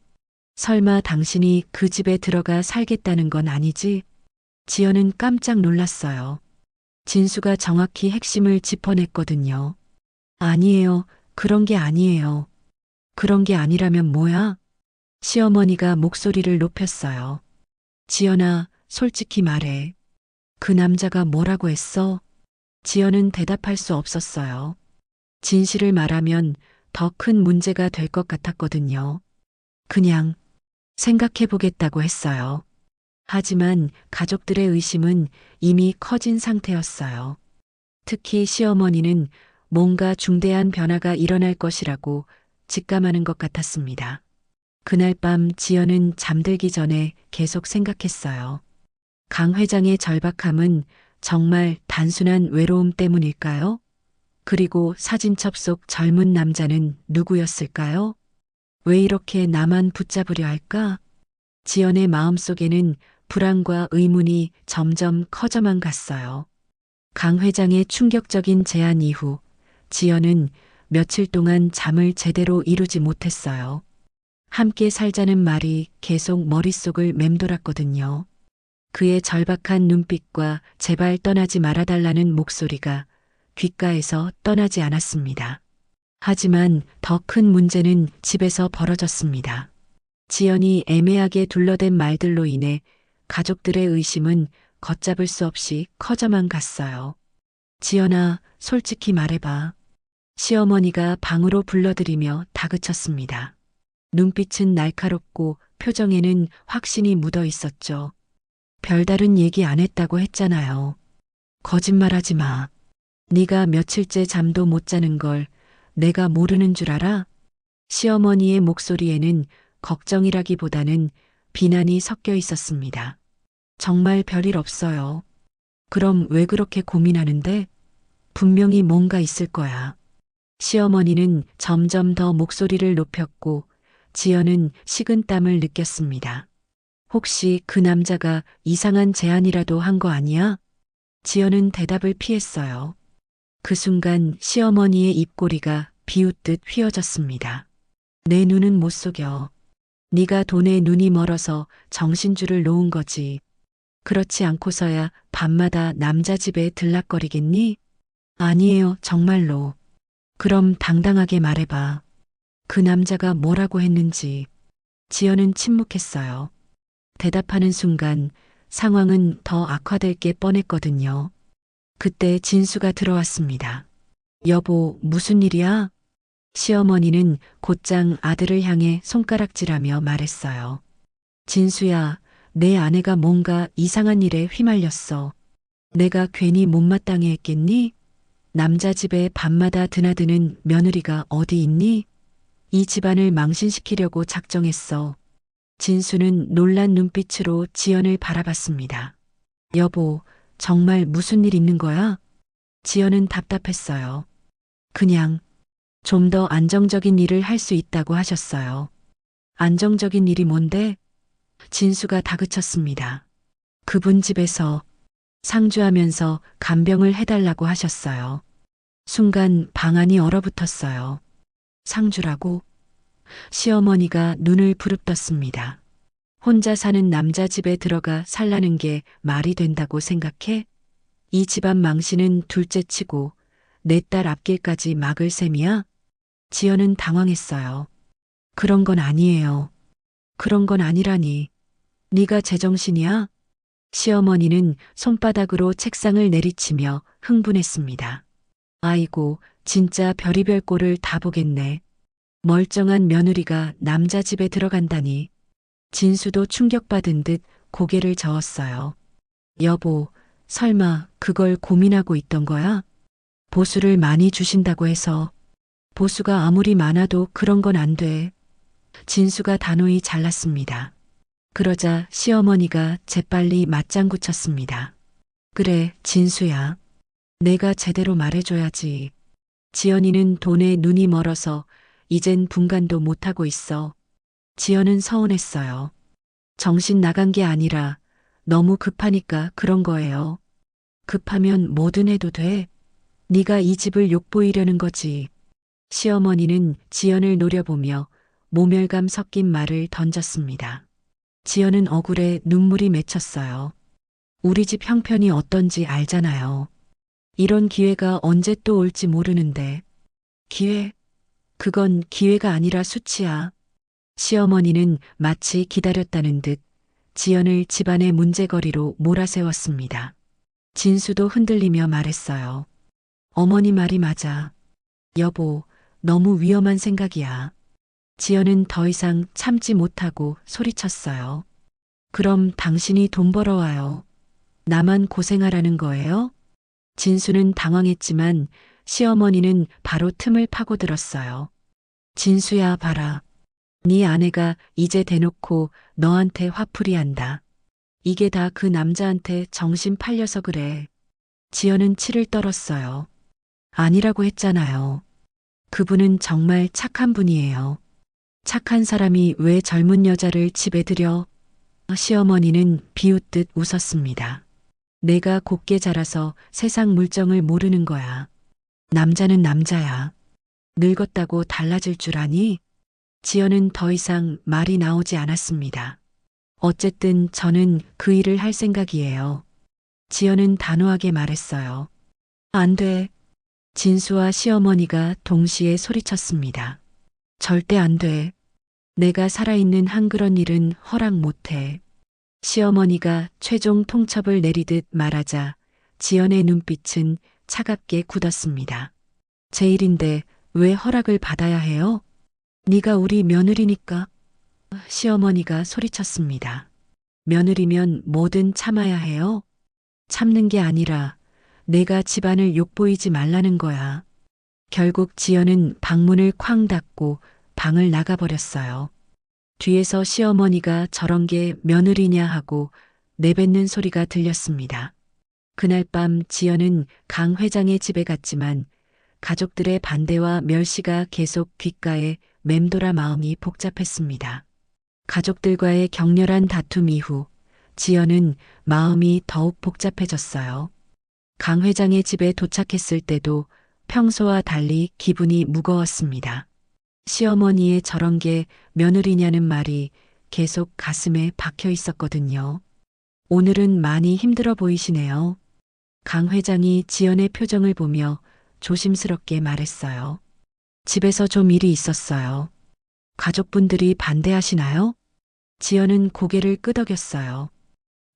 설마 당신이 그 집에 들어가 살겠다는 건 아니지? 지연은 깜짝 놀랐어요. 진수가 정확히 핵심을 짚어냈거든요. 아니에요. 그런 게 아니에요. 그런 게 아니라면 뭐야? 시어머니가 목소리를 높였어요. 지연아, 솔직히 말해. 그 남자가 뭐라고 했어? 지연은 대답할 수 없었어요. 진실을 말하면 더 큰 문제가 될 것 같았거든요. 그냥 생각해 보겠다고 했어요. 하지만 가족들의 의심은 이미 커진 상태였어요. 특히 시어머니는 뭔가 중대한 변화가 일어날 것이라고 직감하는 것 같았습니다. 그날 밤 지연은 잠들기 전에 계속 생각했어요. 강 회장의 절박함은 정말 단순한 외로움 때문일까요? 그리고 사진첩 속 젊은 남자는 누구였을까요? 왜 이렇게 나만 붙잡으려 할까? 지연의 마음속에는 불안과 의문이 점점 커져만 갔어요. 강 회장의 충격적인 제안 이후 지연은 며칠 동안 잠을 제대로 이루지 못했어요. 함께 살자는 말이 계속 머릿속을 맴돌았거든요. 그의 절박한 눈빛과 제발 떠나지 말아달라는 목소리가 귓가에서 떠나지 않았습니다. 하지만 더 큰 문제는 집에서 벌어졌습니다. 지연이 애매하게 둘러댄 말들로 인해 가족들의 의심은 걷잡을 수 없이 커져만 갔어요. 지연아, 솔직히 말해봐. 시어머니가 방으로 불러들이며 다그쳤습니다. 눈빛은 날카롭고 표정에는 확신이 묻어 있었죠. 별다른 얘기 안 했다고 했잖아요. 거짓말하지 마. 네가 며칠째 잠도 못 자는 걸 내가 모르는 줄 알아? 시어머니의 목소리에는 걱정이라기보다는 비난이 섞여 있었습니다. 정말 별일 없어요. 그럼 왜 그렇게 고민하는데? 분명히 뭔가 있을 거야. 시어머니는 점점 더 목소리를 높였고 지연은 식은땀을 느꼈습니다. 혹시 그 남자가 이상한 제안이라도 한 거 아니야? 지연은 대답을 피했어요. 그 순간 시어머니의 입꼬리가 비웃듯 휘어졌습니다. 내 눈은 못 속여. 네가 돈에 눈이 멀어서 정신줄을 놓은 거지. 그렇지 않고서야 밤마다 남자 집에 들락거리겠니? 아니에요, 정말로. 그럼 당당하게 말해봐. 그 남자가 뭐라고 했는지. 지연은 침묵했어요. 대답하는 순간 상황은 더 악화될 게 뻔했거든요. 그때 진수가 들어왔습니다. 여보, 무슨 일이야? 시어머니는 곧장 아들을 향해 손가락질하며 말했어요. 진수야, 내 아내가 뭔가 이상한 일에 휘말렸어. 내가 괜히 못마땅해 했겠니? 남자 집에 밤마다 드나드는 며느리가 어디 있니? 이 집안을 망신시키려고 작정했어. 진수는 놀란 눈빛으로 지연을 바라봤습니다. 여보, 정말 무슨 일 있는 거야? 지연은 답답했어요. 그냥 좀 더 안정적인 일을 할 수 있다고 하셨어요. 안정적인 일이 뭔데? 진수가 다그쳤습니다. 그분 집에서 상주하면서 간병을 해달라고 하셨어요. 순간 방 안이 얼어붙었어요. 상주라고? 시어머니가 눈을 부릅떴습니다. 혼자 사는 남자 집에 들어가 살라는 게 말이 된다고 생각해? 이 집안 망신은 둘째 치고 내 딸 앞길까지 막을 셈이야? 지연은 당황했어요. 그런 건 아니에요. 그런 건 아니라니. 네가 제정신이야? 시어머니는 손바닥으로 책상을 내리치며 흥분했습니다. 아이고, 진짜 별의별 꼴을 다 보겠네. 멀쩡한 며느리가 남자 집에 들어간다니. 진수도 충격받은 듯 고개를 저었어요. 여보, 설마 그걸 고민하고 있던 거야? 보수를 많이 주신다고 해서. 보수가 아무리 많아도 그런 건 안 돼. 진수가 단호히 잘랐습니다. 그러자 시어머니가 재빨리 맞장구 쳤습니다. 그래, 진수야. 내가 제대로 말해줘야지. 지연이는 돈에 눈이 멀어서 이젠 분간도 못하고 있어. 지연은 서운했어요. 정신 나간 게 아니라 너무 급하니까 그런 거예요. 급하면 뭐든 해도 돼. 네가 이 집을 욕보이려는 거지. 시어머니는 지연을 노려보며 모멸감 섞인 말을 던졌습니다. 지연은 억울해 눈물이 맺혔어요. 우리 집 형편이 어떤지 알잖아요. 이런 기회가 언제 또 올지 모르는데. 기회? 그건 기회가 아니라 수치야. 시어머니는 마치 기다렸다는 듯 지연을 집안의 문제거리로 몰아세웠습니다. 진수도 흔들리며 말했어요. 어머니 말이 맞아. 여보, 너무 위험한 생각이야. 지연은 더 이상 참지 못하고 소리쳤어요. 그럼 당신이 돈 벌어와요. 나만 고생하라는 거예요? 진수는 당황했지만 시어머니는 바로 틈을 파고들었어요. 진수야, 봐라. 네 아내가 이제 대놓고 너한테 화풀이한다. 이게 다 그 남자한테 정신 팔려서 그래. 지연은 치를 떨었어요. 아니라고 했잖아요. 그분은 정말 착한 분이에요. 착한 사람이 왜 젊은 여자를 집에 들여? 시어머니는 비웃듯 웃었습니다. 내가 곱게 자라서 세상 물정을 모르는 거야. 남자는 남자야. 늙었다고 달라질 줄 아니? 지연은 더 이상 말이 나오지 않았습니다. 어쨌든 저는 그 일을 할 생각이에요. 지연은 단호하게 말했어요. 안 돼. 진수와 시어머니가 동시에 소리쳤습니다. 절대 안 돼. 내가 살아있는 한 그런 일은 허락 못해. 시어머니가 최종 통첩을 내리듯 말하자 지연의 눈빛은 차갑게 굳었습니다. 제 일인데 왜 허락을 받아야 해요? 네가 우리 며느리니까. 시어머니가 소리쳤습니다. 며느리면 뭐든 참아야 해요? 참는 게 아니라 내가 집안을 욕보이지 말라는 거야. 결국 지연은 방문을 쾅 닫고 방을 나가버렸어요. 뒤에서 시어머니가 저런 게 며느리냐 하고 내뱉는 소리가 들렸습니다. 그날 밤 지연은 강 회장의 집에 갔지만 가족들의 반대와 멸시가 계속 귓가에 맴돌아 마음이 복잡했습니다. 가족들과의 격렬한 다툼 이후 지연은 마음이 더욱 복잡해졌어요. 강 회장의 집에 도착했을 때도 평소와 달리 기분이 무거웠습니다. 시어머니의 저런 게 며느리냐는 말이 계속 가슴에 박혀 있었거든요. 오늘은 많이 힘들어 보이시네요. 강 회장이 지연의 표정을 보며 조심스럽게 말했어요. 집에서 좀 일이 있었어요. 가족분들이 반대하시나요? 지연은 고개를 끄덕였어요.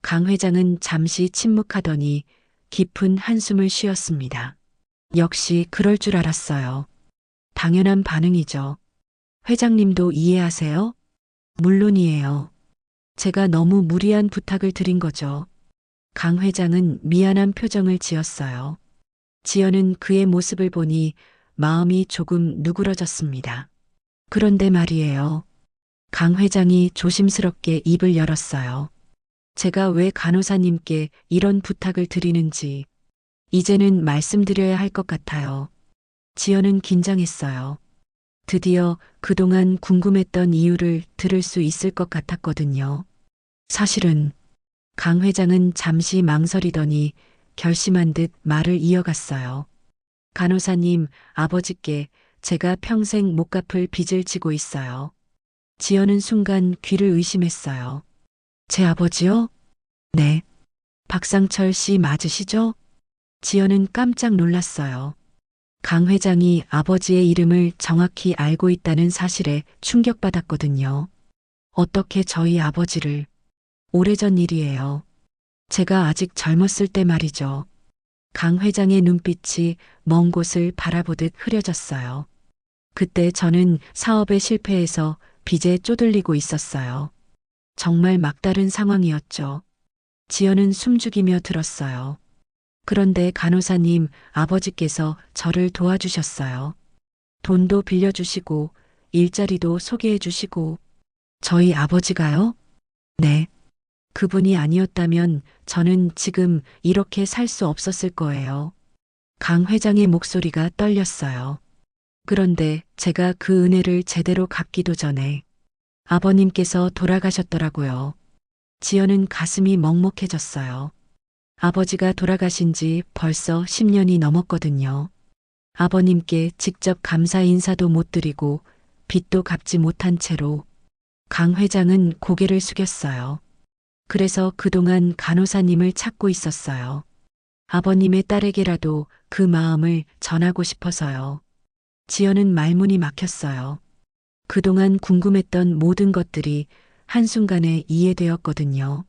강 회장은 잠시 침묵하더니 깊은 한숨을 쉬었습니다. 역시 그럴 줄 알았어요. 당연한 반응이죠. 회장님도 이해하세요? 물론이에요. 제가 너무 무리한 부탁을 드린 거죠. 강 회장은 미안한 표정을 지었어요. 지연은 그의 모습을 보니 마음이 조금 누그러졌습니다. 그런데 말이에요. 강 회장이 조심스럽게 입을 열었어요. 제가 왜 간호사님께 이런 부탁을 드리는지 이제는 말씀드려야 할 것 같아요. 지연은 긴장했어요. 드디어 그동안 궁금했던 이유를 들을 수 있을 것 같았거든요. 사실은 강 회장은 잠시 망설이더니 결심한 듯 말을 이어갔어요. 간호사님, 아버지께 제가 평생 못 갚을 빚을 지고 있어요. 지연은 순간 귀를 의심했어요. 제 아버지요? 네. 박상철 씨 맞으시죠? 지연은 깜짝 놀랐어요. 강 회장이 아버지의 이름을 정확히 알고 있다는 사실에 충격받았거든요. 어떻게 저희 아버지를? 오래전 일이에요. 제가 아직 젊었을 때 말이죠. 강 회장의 눈빛이 먼 곳을 바라보듯 흐려졌어요. 그때 저는 사업에 실패해서 빚에 쪼들리고 있었어요. 정말 막다른 상황이었죠. 지연은 숨죽이며 들었어요. 그런데 간호사님 아버지께서 저를 도와주셨어요. 돈도 빌려주시고 일자리도 소개해주시고 저희 아버지가요? 네. 그분이 아니었다면 저는 지금 이렇게 살 수 없었을 거예요. 강 회장의 목소리가 떨렸어요. 그런데 제가 그 은혜를 제대로 갚기도 전에 아버님께서 돌아가셨더라고요. 지연은 가슴이 먹먹해졌어요. 아버지가 돌아가신 지 벌써 10년이 넘었거든요. 아버님께 직접 감사 인사도 못 드리고 빚도 갚지 못한 채로 강 회장은 고개를 숙였어요. 그래서 그동안 간호사님을 찾고 있었어요. 아버님의 딸에게라도 그 마음을 전하고 싶어서요. 지연은 말문이 막혔어요. 그동안 궁금했던 모든 것들이 한순간에 이해되었거든요.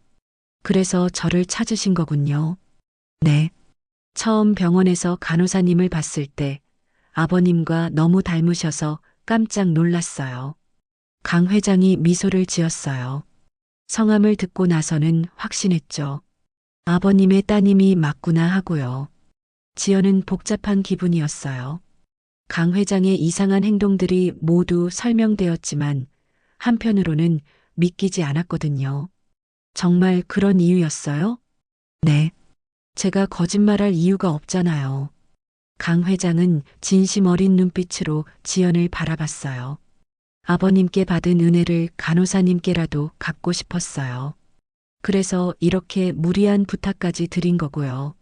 그래서 저를 찾으신 거군요. 네. 처음 병원에서 간호사님을 봤을 때 아버님과 너무 닮으셔서 깜짝 놀랐어요. 강 회장이 미소를 지었어요. 성함을 듣고 나서는 확신했죠. 아버님의 따님이 맞구나 하고요. 지연은 복잡한 기분이었어요. 강 회장의 이상한 행동들이 모두 설명되었지만 한편으로는 믿기지 않았거든요. 정말 그런 이유였어요? 네. 제가 거짓말할 이유가 없잖아요. 강 회장은 진심 어린 눈빛으로 지연을 바라봤어요. 아버님께 받은 은혜를 간호사님께라도 갚고 싶었어요. 그래서 이렇게 무리한 부탁까지 드린 거고요.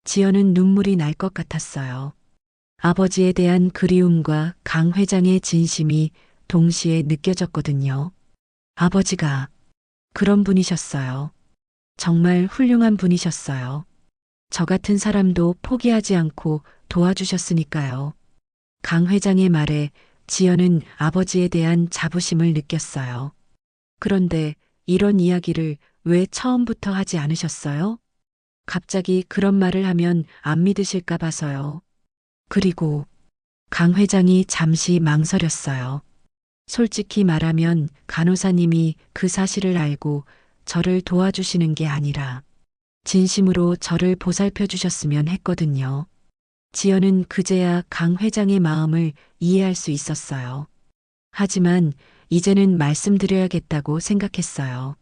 지연은 눈물이 날 것 같았어요. 아버지에 대한 그리움과 강 회장의 진심이 동시에 느껴졌거든요. 아버지가 그런 분이셨어요. 정말 훌륭한 분이셨어요. 저 같은 사람도 포기하지 않고 도와주셨으니까요. 강 회장의 말에 지연은 아버지에 대한 자부심을 느꼈어요. 그런데 이런 이야기를 왜 처음부터 하지 않으셨어요? 갑자기 그런 말을 하면 안 믿으실까 봐서요. 그리고 강 회장이 잠시 망설였어요. 솔직히 말하면 간호사님이 그 사실을 알고 저를 도와주시는 게 아니라 진심으로 저를 보살펴 주셨으면 했거든요. 지연은 그제야 강 회장의 마음을 이해할 수 있었어요. 하지만 이제는 말씀드려야겠다고 생각했어요.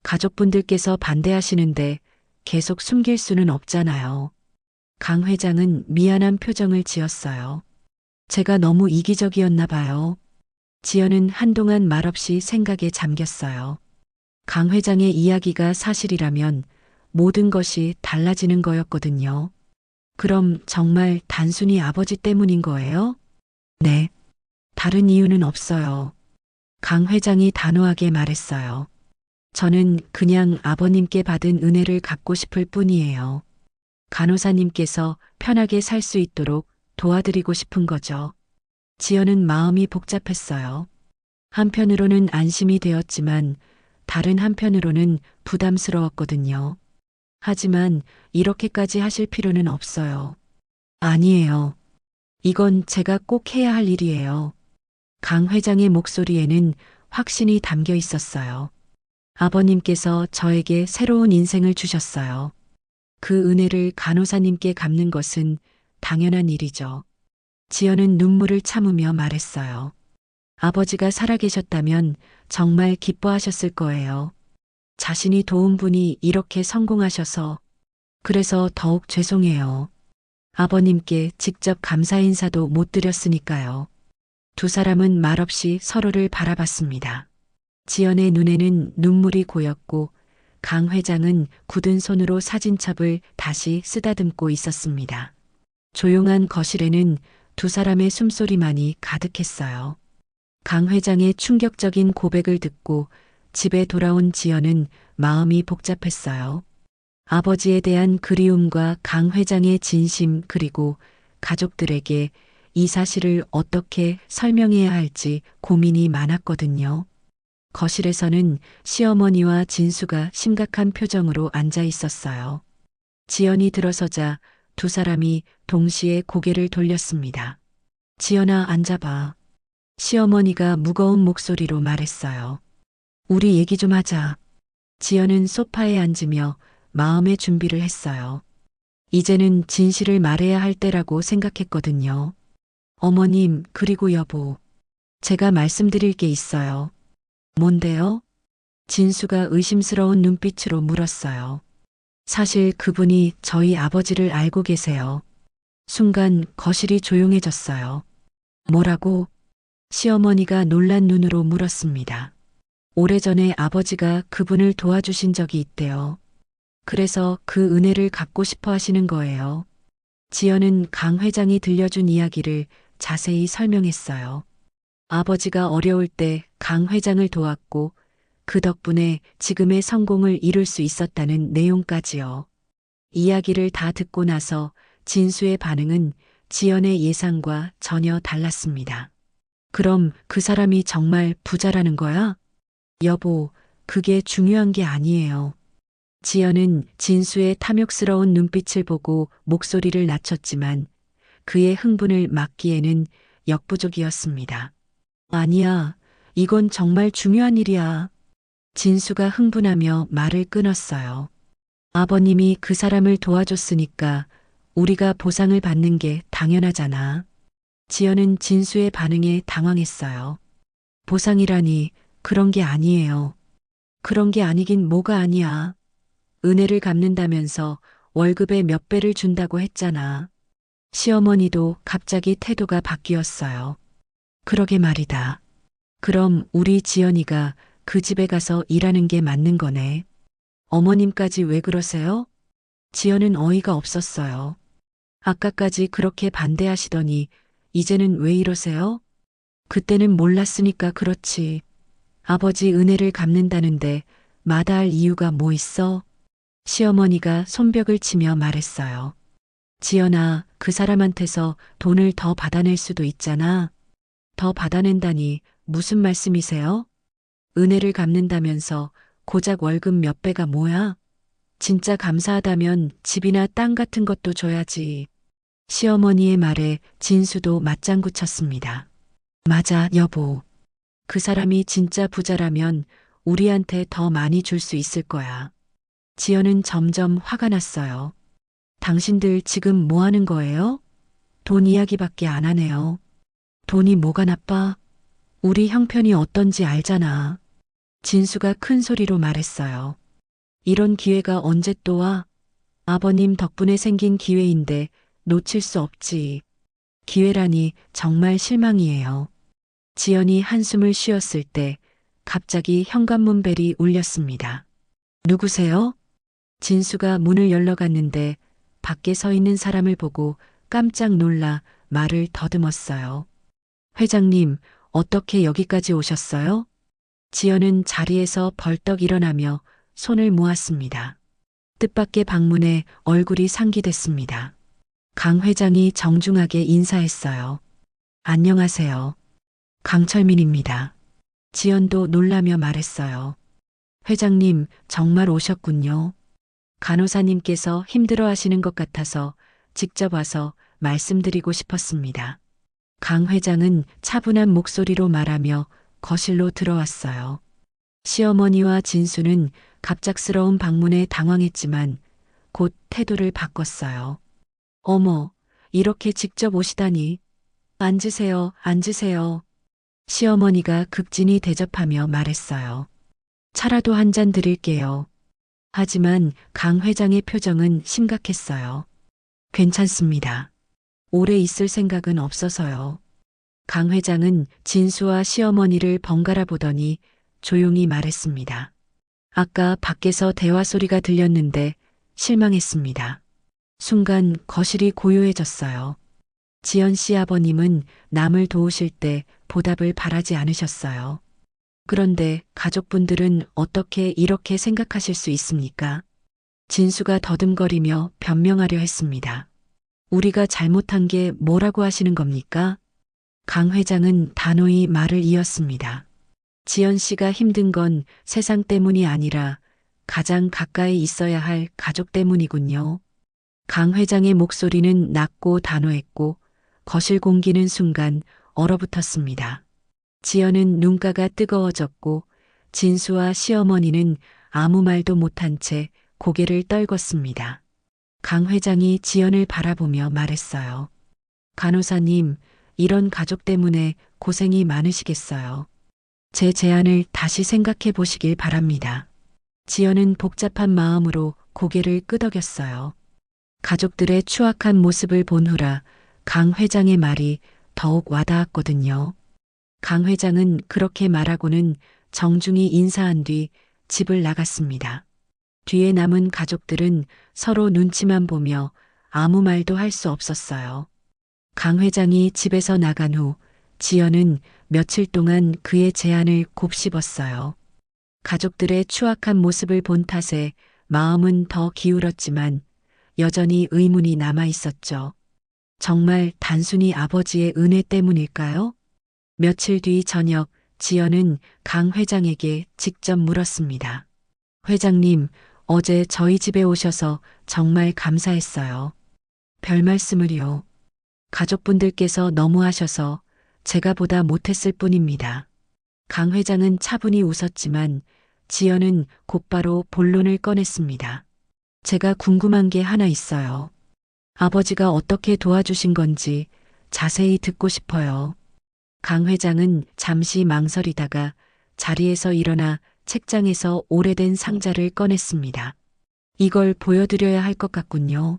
가족분들께서 반대하시는데 계속 숨길 수는 없잖아요. 강 회장은 미안한 표정을 지었어요. 제가 너무 이기적이었나 봐요. 지연은 한동안 말없이 생각에 잠겼어요. 강 회장의 이야기가 사실이라면 모든 것이 달라지는 거였거든요. 그럼 정말 단순히 아버지 때문인 거예요? 네. 다른 이유는 없어요. 강 회장이 단호하게 말했어요. 저는 그냥 아버님께 받은 은혜를 갚고 싶을 뿐이에요. 간호사님께서 편하게 살 수 있도록 도와드리고 싶은 거죠. 지연은 마음이 복잡했어요. 한편으로는 안심이 되었지만 다른 한편으로는 부담스러웠거든요. 하지만 이렇게까지 하실 필요는 없어요. 아니에요. 이건 제가 꼭 해야 할 일이에요. 강 회장의 목소리에는 확신이 담겨 있었어요. 아버님께서 저에게 새로운 인생을 주셨어요. 그 은혜를 간호사님께 갚는 것은 당연한 일이죠. 지연은 눈물을 참으며 말했어요. 아버지가 살아계셨다면 정말 기뻐하셨을 거예요. 자신이 도운 분이 이렇게 성공하셔서 그래서 더욱 죄송해요. 아버님께 직접 감사 인사도 못 드렸으니까요. 두 사람은 말없이 서로를 바라봤습니다. 지연의 눈에는 눈물이 고였고 강 회장은 굳은 손으로 사진첩을 다시 쓰다듬고 있었습니다. 조용한 거실에는 두 사람의 숨소리만이 가득했어요. 강 회장의 충격적인 고백을 듣고 집에 돌아온 지연은 마음이 복잡했어요. 아버지에 대한 그리움과 강 회장의 진심 그리고 가족들에게 이 사실을 어떻게 설명해야 할지 고민이 많았거든요. 거실에서는 시어머니와 진수가 심각한 표정으로 앉아 있었어요. 지연이 들어서자 두 사람이 동시에 고개를 돌렸습니다. 지연아, 앉아봐. 시어머니가 무거운 목소리로 말했어요. 우리 얘기 좀 하자. 지연은 소파에 앉으며 마음의 준비를 했어요. 이제는 진실을 말해야 할 때라고 생각했거든요. 어머님, 그리고 여보. 제가 말씀드릴 게 있어요. 뭔데요? 진수가 의심스러운 눈빛으로 물었어요. 사실 그분이 저희 아버지를 알고 계세요. 순간 거실이 조용해졌어요. 뭐라고? 시어머니가 놀란 눈으로 물었습니다. 오래전에 아버지가 그분을 도와주신 적이 있대요. 그래서 그 은혜를 갚고 싶어 하시는 거예요. 지연은 강 회장이 들려준 이야기를 자세히 설명했어요. 아버지가 어려울 때 강 회장을 도왔고 그 덕분에 지금의 성공을 이룰 수 있었다는 내용까지요. 이야기를 다 듣고 나서 진수의 반응은 지연의 예상과 전혀 달랐습니다. 그럼 그 사람이 정말 부자라는 거야? 여보, 그게 중요한 게 아니에요. 지연은 진수의 탐욕스러운 눈빛을 보고 목소리를 낮췄지만 그의 흥분을 막기에는 역부족이었습니다. 아니야, 이건 정말 중요한 일이야. 진수가 흥분하며 말을 끊었어요. 아버님이 그 사람을 도와줬으니까 우리가 보상을 받는 게 당연하잖아. 지연은 진수의 반응에 당황했어요. 보상이라니 그런 게 아니에요. 그런 게 아니긴 뭐가 아니야. 은혜를 갚는다면서 월급의 몇 배를 준다고 했잖아. 시어머니도 갑자기 태도가 바뀌었어요. 그러게 말이다. 그럼 우리 지연이가 그 집에 가서 일하는 게 맞는 거네. 어머님까지 왜 그러세요? 지연은 어이가 없었어요. 아까까지 그렇게 반대하시더니 이제는 왜 이러세요? 그때는 몰랐으니까 그렇지. 아버지 은혜를 갚는다는데 마다할 이유가 뭐 있어? 시어머니가 손뼉을 치며 말했어요. 지연아, 그 사람한테서 돈을 더 받아낼 수도 있잖아. 더 받아낸다니 무슨 말씀이세요? 은혜를 갚는다면서 고작 월급 몇 배가 뭐야? 진짜 감사하다면 집이나 땅 같은 것도 줘야지. 시어머니의 말에 진수도 맞장구 쳤습니다. 맞아, 여보. 그 사람이 진짜 부자라면 우리한테 더 많이 줄 수 있을 거야. 지연은 점점 화가 났어요. 당신들 지금 뭐 하는 거예요? 돈 이야기밖에 안 하네요. 돈이 뭐가 나빠? 우리 형편이 어떤지 알잖아. 진수가 큰 소리로 말했어요. 이런 기회가 언제 또 와? 아버님 덕분에 생긴 기회인데 놓칠 수 없지. 기회라니 정말 실망이에요. 지연이 한숨을 쉬었을 때 갑자기 현관문 벨이 울렸습니다. 누구세요? 진수가 문을 열러 갔는데 밖에 서 있는 사람을 보고 깜짝 놀라 말을 더듬었어요. 회장님, 어떻게 여기까지 오셨어요? 지연은 자리에서 벌떡 일어나며 손을 모았습니다. 뜻밖의 방문에 얼굴이 상기됐습니다. 강 회장이 정중하게 인사했어요. 안녕하세요. 강철민입니다. 지연도 놀라며 말했어요. 회장님, 정말 오셨군요. 간호사님께서 힘들어 하시는 것 같아서 직접 와서 말씀드리고 싶었습니다. 강 회장은 차분한 목소리로 말하며 거실로 들어왔어요. 시어머니와 진수는 갑작스러운 방문에 당황했지만 곧 태도를 바꿨어요. 어머, 이렇게 직접 오시다니. 앉으세요, 앉으세요. 시어머니가 급진히 대접하며 말했어요. 차라도 한 잔 드릴게요. 하지만 강 회장의 표정은 심각했어요. 괜찮습니다. 오래 있을 생각은 없어서요. 강 회장은 진수와 시어머니를 번갈아 보더니 조용히 말했습니다. 아까 밖에서 대화 소리가 들렸는데 실망했습니다. 순간 거실이 고요해졌어요. 지연 씨 아버님은 남을 도우실 때 보답을 바라지 않으셨어요. 그런데 가족분들은 어떻게 이렇게 생각하실 수 있습니까? 진수가 더듬거리며 변명하려 했습니다. 우리가 잘못한 게 뭐라고 하시는 겁니까? 강 회장은 단호히 말을 이었습니다. 지연 씨가 힘든 건 세상 때문이 아니라 가장 가까이 있어야 할 가족 때문이군요. 강 회장의 목소리는 낮고 단호했고 거실 공기는 순간 얼어붙었습니다. 지연은 눈가가 뜨거워졌고 진수와 시어머니는 아무 말도 못한 채 고개를 떨궜습니다. 강 회장이 지연을 바라보며 말했어요. 간호사님, 이런 가족 때문에 고생이 많으시겠어요. 제 제안을 다시 생각해 보시길 바랍니다. 지연은 복잡한 마음으로 고개를 끄덕였어요. 가족들의 추악한 모습을 본 후라 강 회장의 말이 더욱 와닿았거든요. 강 회장은 그렇게 말하고는 정중히 인사한 뒤 집을 나갔습니다. 뒤에 남은 가족들은 서로 눈치만 보며 아무 말도 할 수 없었어요. 강 회장이 집에서 나간 후 지연은 며칠 동안 그의 제안을 곱씹었어요. 가족들의 추악한 모습을 본 탓에 마음은 더 기울었지만 여전히 의문이 남아 있었죠. 정말 단순히 아버지의 은혜 때문일까요? 며칠 뒤 저녁 지연은 강 회장에게 직접 물었습니다. 회장님, 어제 저희 집에 오셔서 정말 감사했어요. 별 말씀을요. 가족분들께서 너무하셔서 제가 보다 못했을 뿐입니다. 강 회장은 차분히 웃었지만 지연은 곧바로 본론을 꺼냈습니다. 제가 궁금한 게 하나 있어요. 아버지가 어떻게 도와주신 건지 자세히 듣고 싶어요. 강 회장은 잠시 망설이다가 자리에서 일어나 책장에서 오래된 상자를 꺼냈습니다. 이걸 보여드려야 할 것 같군요.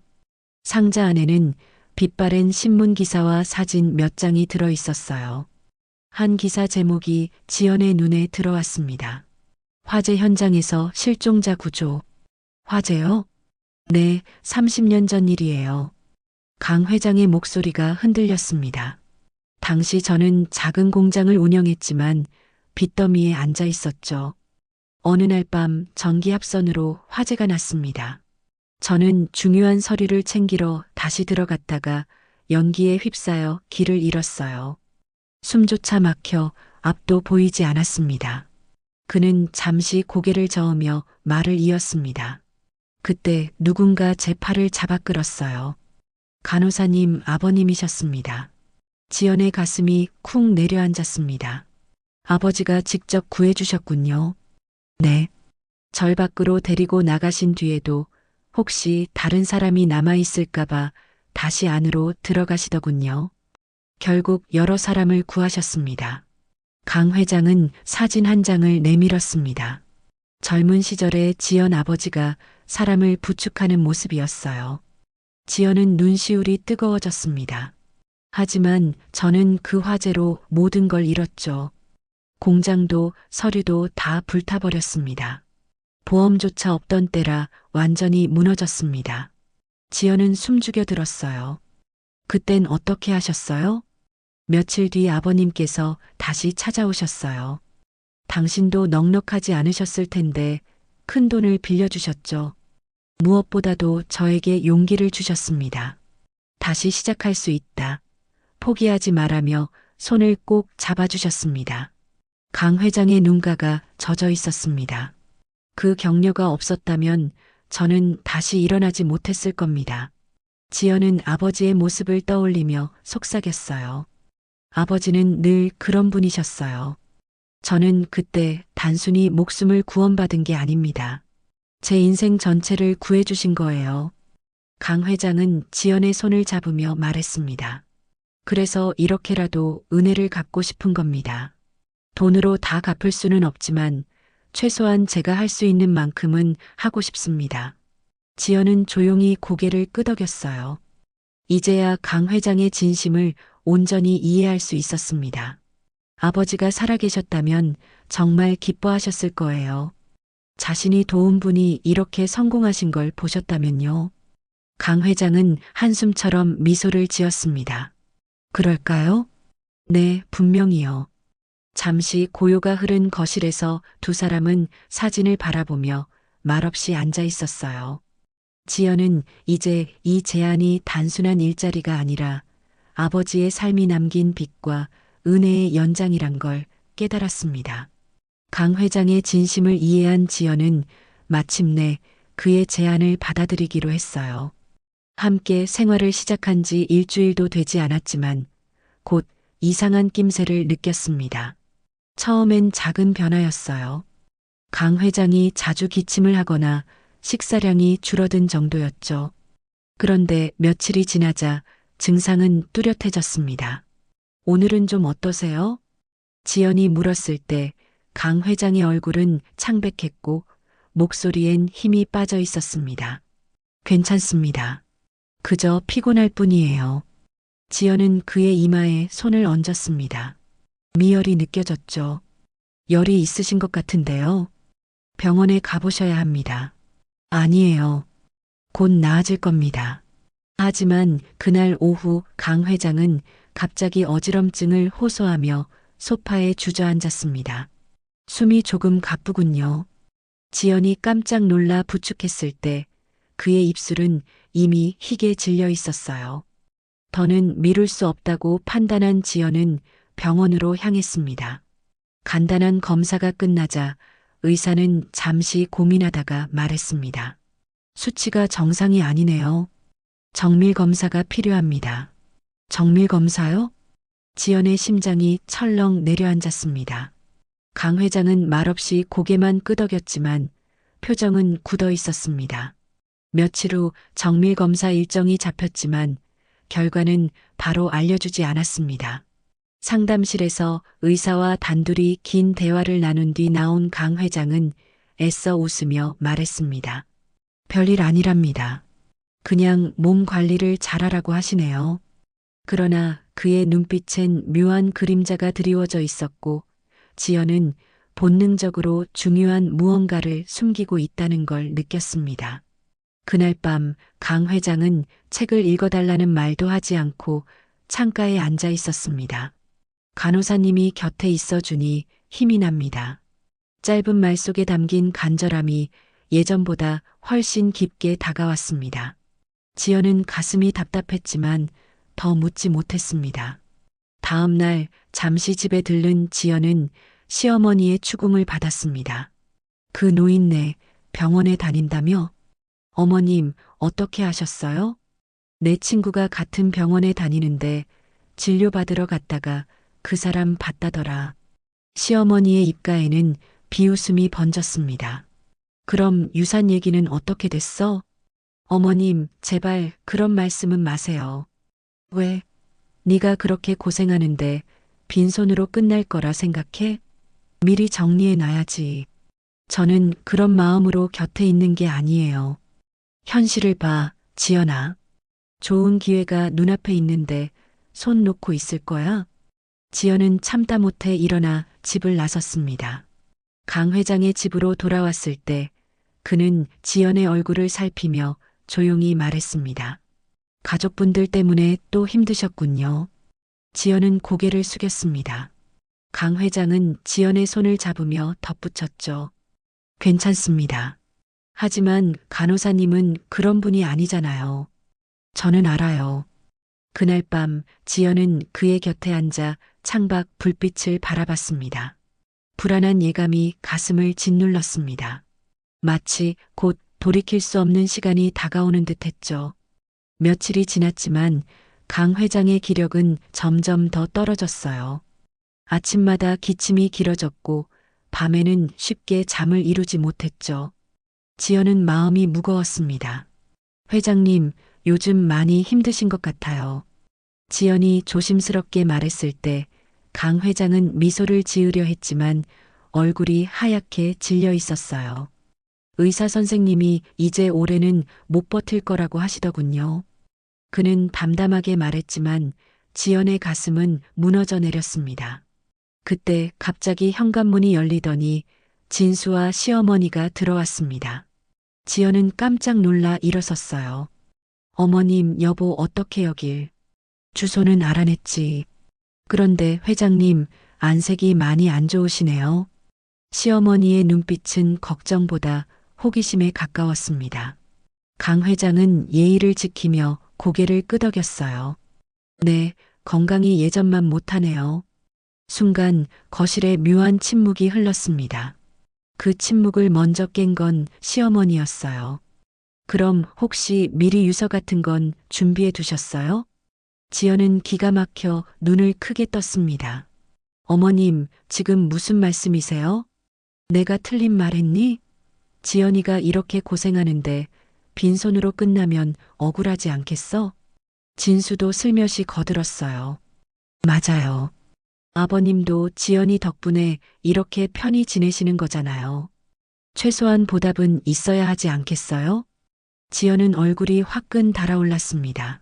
상자 안에는 빛바랜 신문 기사와 사진 몇 장이 들어 있었어요. 한 기사 제목이 지연의 눈에 들어왔습니다. 화재 현장에서 실종자 구조. 화재요? 네, 30년 전 일이에요. 강 회장의 목소리가 흔들렸습니다. 당시 저는 작은 공장을 운영했지만 빚더미에 앉아 있었죠. 어느 날 밤 전기 합선으로 화재가 났습니다. 저는 중요한 서류를 챙기러 다시 들어갔다가 연기에 휩싸여 길을 잃었어요. 숨조차 막혀 앞도 보이지 않았습니다. 그는 잠시 고개를 저으며 말을 이었습니다. 그때 누군가 제 팔을 잡아 끌었어요. 간호사님 아버님이셨습니다. 지연의 가슴이 쿵 내려앉았습니다. 아버지가 직접 구해주셨군요. 네. 절 밖으로 데리고 나가신 뒤에도 혹시 다른 사람이 남아있을까봐 다시 안으로 들어가시더군요. 결국 여러 사람을 구하셨습니다. 강 회장은 사진 한 장을 내밀었습니다. 젊은 시절에 지연 아버지가 사람을 부축하는 모습이었어요. 지연은 눈시울이 뜨거워졌습니다. 하지만 저는 그 화재로 모든 걸 잃었죠. 공장도 서류도 다 불타버렸습니다. 보험조차 없던 때라 완전히 무너졌습니다. 지연은 숨죽여 들었어요. 그땐 어떻게 하셨어요? 며칠 뒤 아버님께서 다시 찾아오셨어요. 당신도 넉넉하지 않으셨을 텐데 큰 돈을 빌려주셨죠. 무엇보다도 저에게 용기를 주셨습니다. 다시 시작할 수 있다. 포기하지 말라며 손을 꼭 잡아주셨습니다. 강 회장의 눈가가 젖어 있었습니다. 그 격려가 없었다면 저는 다시 일어나지 못했을 겁니다. 지연은 아버지의 모습을 떠올리며 속삭였어요. 아버지는 늘 그런 분이셨어요. 저는 그때 단순히 목숨을 구원받은 게 아닙니다. 제 인생 전체를 구해주신 거예요. 강 회장은 지연의 손을 잡으며 말했습니다. 그래서 이렇게라도 은혜를 갚고 싶은 겁니다. 돈으로 다 갚을 수는 없지만 최소한 제가 할 수 있는 만큼은 하고 싶습니다. 지연은 조용히 고개를 끄덕였어요. 이제야 강 회장의 진심을 온전히 이해할 수 있었습니다. 아버지가 살아계셨다면 정말 기뻐하셨을 거예요. 자신이 도운 분이 이렇게 성공하신 걸 보셨다면요. 강 회장은 한숨처럼 미소를 지었습니다. 그럴까요? 네, 분명히요. 잠시 고요가 흐른 거실에서 두 사람은 사진을 바라보며 말없이 앉아 있었어요. 지연은 이제 이 제안이 단순한 일자리가 아니라 아버지의 삶이 남긴 빚과 은혜의 연장이란 걸 깨달았습니다. 강 회장의 진심을 이해한 지연은 마침내 그의 제안을 받아들이기로 했어요. 함께 생활을 시작한 지 일주일도 되지 않았지만 곧 이상한 낌새를 느꼈습니다. 처음엔 작은 변화였어요. 강 회장이 자주 기침을 하거나 식사량이 줄어든 정도였죠. 그런데 며칠이 지나자 증상은 뚜렷해졌습니다. 오늘은 좀 어떠세요? 지연이 물었을 때 강 회장의 얼굴은 창백했고 목소리엔 힘이 빠져 있었습니다. 괜찮습니다. 그저 피곤할 뿐이에요. 지연은 그의 이마에 손을 얹었습니다. 미열이 느껴졌죠. 열이 있으신 것 같은데요. 병원에 가보셔야 합니다. 아니에요. 곧 나아질 겁니다. 하지만 그날 오후 강 회장은 갑자기 어지럼증을 호소하며 소파에 주저앉았습니다. 숨이 조금 가쁘군요. 지연이 깜짝 놀라 부축했을 때 그의 입술은 이미 희게 질려 있었어요. 더는 미룰 수 없다고 판단한 지연은 병원으로 향했습니다. 간단한 검사가 끝나자 의사는 잠시 고민하다가 말했습니다. 수치가 정상이 아니네요. 정밀 검사가 필요합니다. 정밀 검사요? 지연의 심장이 철렁 내려앉았습니다. 강 회장은 말없이 고개만 끄덕였지만 표정은 굳어 있었습니다. 며칠 후 정밀 검사 일정이 잡혔지만 결과는 바로 알려주지 않았습니다. 상담실에서 의사와 단둘이 긴 대화를 나눈 뒤 나온 강 회장은 애써 웃으며 말했습니다. 별일 아니랍니다. 그냥 몸 관리를 잘하라고 하시네요. 그러나 그의 눈빛엔 묘한 그림자가 드리워져 있었고 지연은 본능적으로 중요한 무언가를 숨기고 있다는 걸 느꼈습니다. 그날 밤 강 회장은 책을 읽어달라는 말도 하지 않고 창가에 앉아 있었습니다. 간호사님이 곁에 있어주니 힘이 납니다. 짧은 말 속에 담긴 간절함이 예전보다 훨씬 깊게 다가왔습니다. 지연은 가슴이 답답했지만 더 묻지 못했습니다. 다음 날 잠시 집에 들른 지연은 시어머니의 추궁을 받았습니다. 그 노인네 병원에 다닌다며? 어머님 어떻게 하셨어요? 내 친구가 같은 병원에 다니는데 진료받으러 갔다가 그 사람 봤다더라. 시어머니의 입가에는 비웃음이 번졌습니다. 그럼 유산 얘기는 어떻게 됐어? 어머님 제발 그런 말씀은 마세요. 왜? 네가 그렇게 고생하는데 빈손으로 끝날 거라 생각해? 미리 정리해 놔야지. 저는 그런 마음으로 곁에 있는 게 아니에요. 현실을 봐, 지연아. 좋은 기회가 눈앞에 있는데 손 놓고 있을 거야? 지연은 참다 못해 일어나 집을 나섰습니다. 강 회장의 집으로 돌아왔을 때 그는 지연의 얼굴을 살피며 조용히 말했습니다. 가족분들 때문에 또 힘드셨군요. 지연은 고개를 숙였습니다. 강 회장은 지연의 손을 잡으며 덧붙였죠. 괜찮습니다. 하지만 간호사님은 그런 분이 아니잖아요. 저는 알아요. 그날 밤 지연은 그의 곁에 앉아 창밖 불빛을 바라봤습니다. 불안한 예감이 가슴을 짓눌렀습니다. 마치 곧 돌이킬 수 없는 시간이 다가오는 듯했죠. 며칠이 지났지만 강 회장의 기력은 점점 더 떨어졌어요. 아침마다 기침이 길어졌고 밤에는 쉽게 잠을 이루지 못했죠. 지연은 마음이 무거웠습니다. 회장님, 요즘 많이 힘드신 것 같아요. 지연이 조심스럽게 말했을 때 강 회장은 미소를 지으려 했지만 얼굴이 하얗게 질려 있었어요. 의사 선생님이 이제 올해는 못 버틸 거라고 하시더군요. 그는 담담하게 말했지만 지연의 가슴은 무너져 내렸습니다. 그때 갑자기 현관문이 열리더니 진수와 시어머니가 들어왔습니다. 지연은 깜짝 놀라 일어섰어요. 어머님, 여보 어떻게 여길? 주소는 알아냈지. 그런데 회장님, 안색이 많이 안 좋으시네요. 시어머니의 눈빛은 걱정보다 호기심에 가까웠습니다. 강 회장은 예의를 지키며 고개를 끄덕였어요. 네, 건강이 예전만 못하네요. 순간 거실에 묘한 침묵이 흘렀습니다. 그 침묵을 먼저 깬 건 시어머니였어요. 그럼 혹시 미리 유서 같은 건 준비해 두셨어요? 지연은 기가 막혀 눈을 크게 떴습니다. 어머님, 지금 무슨 말씀이세요? 내가 틀린 말 했니? 지연이가 이렇게 고생하는데 빈손으로 끝나면 억울하지 않겠어? 진수도 슬며시 거들었어요. 맞아요. 아버님도 지연이 덕분에 이렇게 편히 지내시는 거잖아요. 최소한 보답은 있어야 하지 않겠어요? 지연은 얼굴이 화끈 달아올랐습니다.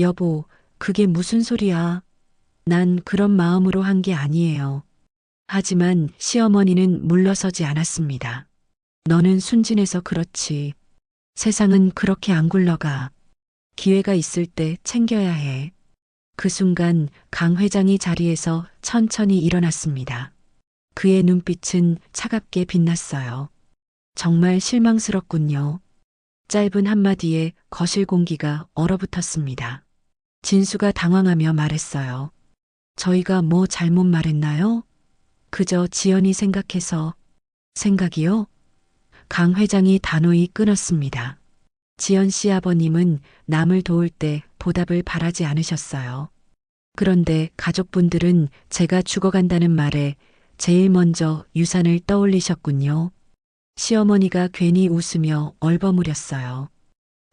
여보, 그게 무슨 소리야? 난 그런 마음으로 한 게 아니에요. 하지만 시어머니는 물러서지 않았습니다. 너는 순진해서 그렇지. 세상은 그렇게 안 굴러가. 기회가 있을 때 챙겨야 해. 그 순간 강 회장이 자리에서 천천히 일어났습니다. 그의 눈빛은 차갑게 빛났어요. 정말 실망스럽군요. 짧은 한마디에 거실 공기가 얼어붙었습니다. 진수가 당황하며 말했어요. 저희가 뭐 잘못 말했나요? 그저 지연이 생각해서. 생각이요? 강 회장이 단호히 끊었습니다. 지연 씨 아버님은 남을 도울 때 보답을 바라지 않으셨어요. 그런데 가족분들은 제가 죽어간다는 말에 제일 먼저 유산을 떠올리셨군요. 시어머니가 괜히 웃으며 얼버무렸어요.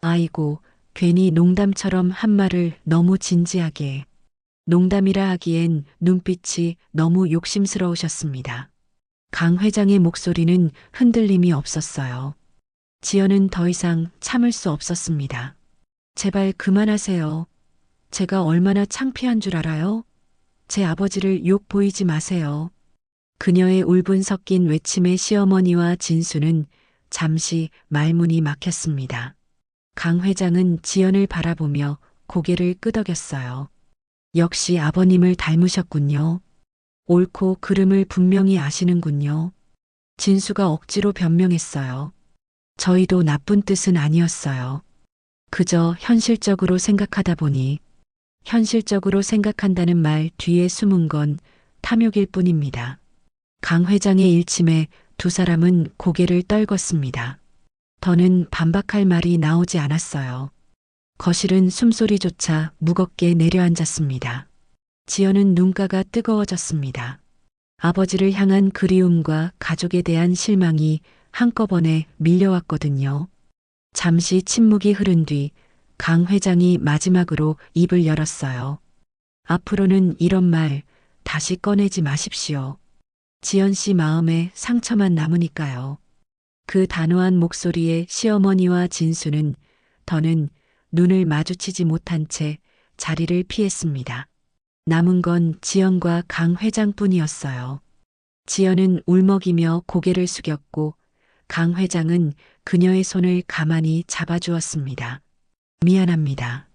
아이고, 괜히 농담처럼 한 말을 너무 진지하게. 농담이라 하기엔 눈빛이 너무 욕심스러우셨습니다. 강 회장의 목소리는 흔들림이 없었어요. 지연은 더 이상 참을 수 없었습니다. 제발 그만하세요. 제가 얼마나 창피한 줄 알아요? 제 아버지를 욕 보이지 마세요. 그녀의 울분 섞인 외침에 시어머니와 진수는 잠시 말문이 막혔습니다. 강 회장은 지연을 바라보며 고개를 끄덕였어요. 역시 아버님을 닮으셨군요. 옳고 그름을 분명히 아시는군요. 진수가 억지로 변명했어요. 저희도 나쁜 뜻은 아니었어요. 그저 현실적으로 생각하다 보니 현실적으로 생각한다는 말 뒤에 숨은 건 탐욕일 뿐입니다. 강 회장의 일침에 두 사람은 고개를 떨궜습니다. 더는 반박할 말이 나오지 않았어요. 거실은 숨소리조차 무겁게 내려앉았습니다. 지연은 눈가가 뜨거워졌습니다. 아버지를 향한 그리움과 가족에 대한 실망이 한꺼번에 밀려왔거든요. 잠시 침묵이 흐른 뒤 강 회장이 마지막으로 입을 열었어요. 앞으로는 이런 말 다시 꺼내지 마십시오. 지연 씨 마음에 상처만 남으니까요. 그 단호한 목소리에 시어머니와 진수는 더는 눈을 마주치지 못한 채 자리를 피했습니다. 남은 건 지연과 강 회장뿐이었어요. 지연은 울먹이며 고개를 숙였고 강 회장은 그녀의 손을 가만히 잡아주었습니다. 미안합니다.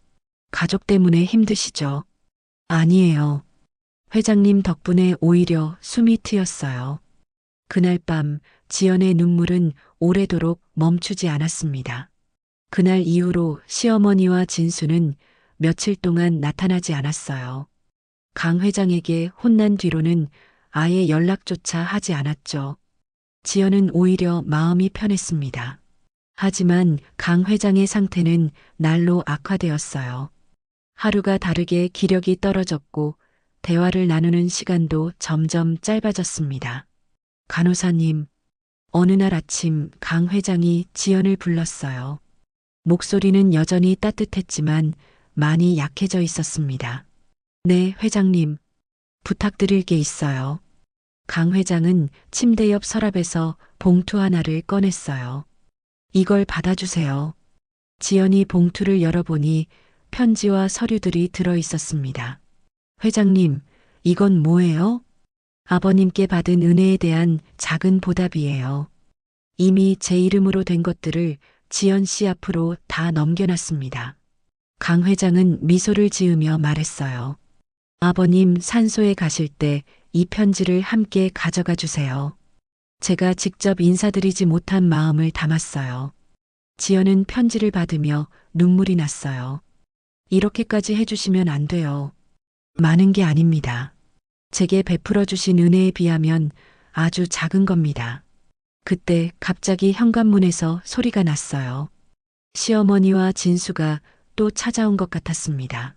가족 때문에 힘드시죠? 아니에요. 회장님 덕분에 오히려 숨이 트였어요. 그날 밤 지연의 눈물은 오래도록 멈추지 않았습니다. 그날 이후로 시어머니와 진수는 며칠 동안 나타나지 않았어요. 강 회장에게 혼난 뒤로는 아예 연락조차 하지 않았죠. 지연은 오히려 마음이 편했습니다. 하지만 강 회장의 상태는 날로 악화되었어요. 하루가 다르게 기력이 떨어졌고 대화를 나누는 시간도 점점 짧아졌습니다. 간호사님, 어느 날 아침 강 회장이 지연을 불렀어요. 목소리는 여전히 따뜻했지만 많이 약해져 있었습니다. 네, 회장님. 부탁드릴 게 있어요. 강 회장은 침대 옆 서랍에서 봉투 하나를 꺼냈어요. 이걸 받아주세요. 지연이 봉투를 열어보니 편지와 서류들이 들어 있었습니다. 회장님, 이건 뭐예요? 아버님께 받은 은혜에 대한 작은 보답이에요. 이미 제 이름으로 된 것들을 지연 씨 앞으로 다 넘겨놨습니다. 강 회장은 미소를 지으며 말했어요. 아버님 산소에 가실 때 이 편지를 함께 가져가 주세요. 제가 직접 인사드리지 못한 마음을 담았어요. 지연은 편지를 받으며 눈물이 났어요. 이렇게까지 해주시면 안 돼요. 많은 게 아닙니다. 제게 베풀어 주신 은혜에 비하면 아주 작은 겁니다. 그때 갑자기 현관문에서 소리가 났어요. 시어머니와 진수가 또 찾아온 것 같았습니다.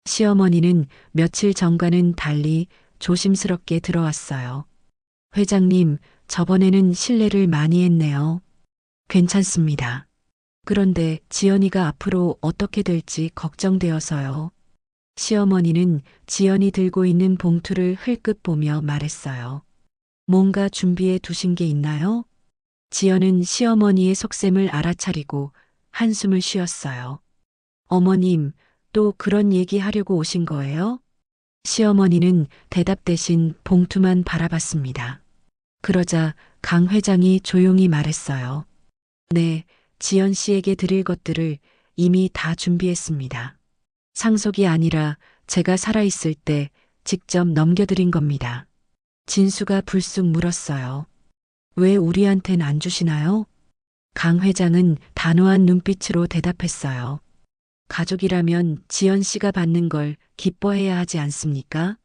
시어머니는 며칠 전과는 달리 조심스럽게 들어왔어요. 회장님, 저번에는 실례를 많이 했네요. 괜찮습니다. 그런데 지연이가 앞으로 어떻게 될지 걱정되어서요. 시어머니는 지연이 들고 있는 봉투를 흘끗 보며 말했어요. 뭔가 준비해 두신 게 있나요? 지연은 시어머니의 속셈을 알아차리고 한숨을 쉬었어요. 어머님, 또 그런 얘기 하려고 오신 거예요? 시어머니는 대답 대신 봉투만 바라봤습니다. 그러자 강 회장이 조용히 말했어요. 네, 지연 씨에게 드릴 것들을 이미 다 준비했습니다. 상속이 아니라 제가 살아있을 때 직접 넘겨드린 겁니다. 진수가 불쑥 물었어요. 왜 우리한텐 안 주시나요? 강 회장은 단호한 눈빛으로 대답했어요. 가족이라면 지연 씨가 받는 걸 기뻐해야 하지 않습니까?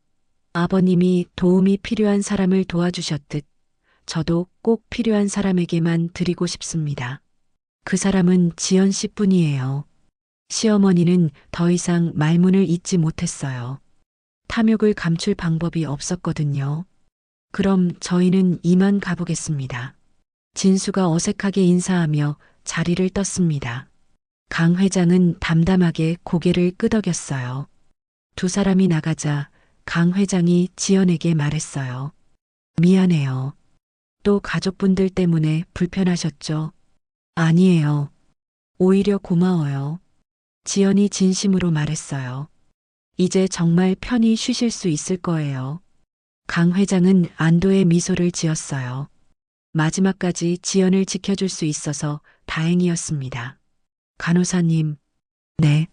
아버님이 도움이 필요한 사람을 도와주셨듯 저도 꼭 필요한 사람에게만 드리고 싶습니다. 그 사람은 지연 씨뿐이에요. 시어머니는 더 이상 말문을 잇지 못했어요. 탐욕을 감출 방법이 없었거든요. 그럼 저희는 이만 가보겠습니다. 진수가 어색하게 인사하며 자리를 떴습니다. 강 회장은 담담하게 고개를 끄덕였어요. 두 사람이 나가자 강 회장이 지연에게 말했어요. 미안해요. 또 가족분들 때문에 불편하셨죠? 아니에요. 오히려 고마워요. 지연이 진심으로 말했어요. 이제 정말 편히 쉬실 수 있을 거예요. 강 회장은 안도의 미소를 지었어요. 마지막까지 지연을 지켜줄 수 있어서 다행이었습니다. 간호사님, 네.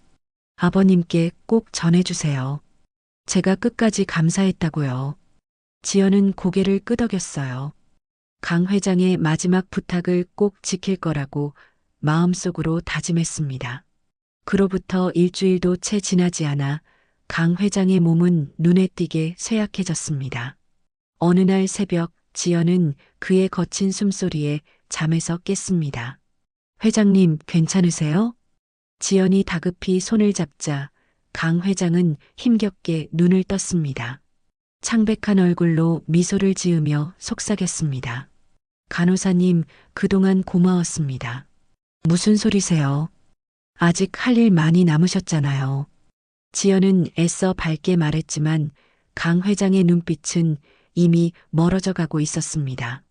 아버님께 꼭 전해주세요. 제가 끝까지 감사했다고요. 지연은 고개를 끄덕였어요. 강 회장의 마지막 부탁을 꼭 지킬 거라고 마음속으로 다짐했습니다. 그로부터 일주일도 채 지나지 않아 강 회장의 몸은 눈에 띄게 쇠약해졌습니다. 어느 날 새벽 지연은 그의 거친 숨소리에 잠에서 깼습니다. 회장님, 괜찮으세요? 지연이 다급히 손을 잡자 강 회장은 힘겹게 눈을 떴습니다. 창백한 얼굴로 미소를 지으며 속삭였습니다. 간호사님, 그동안 고마웠습니다. 무슨 소리세요? 아직 할 일 많이 남으셨잖아요. 지연은 애써 밝게 말했지만 강 회장의 눈빛은 이미 멀어져 가고 있었습니다.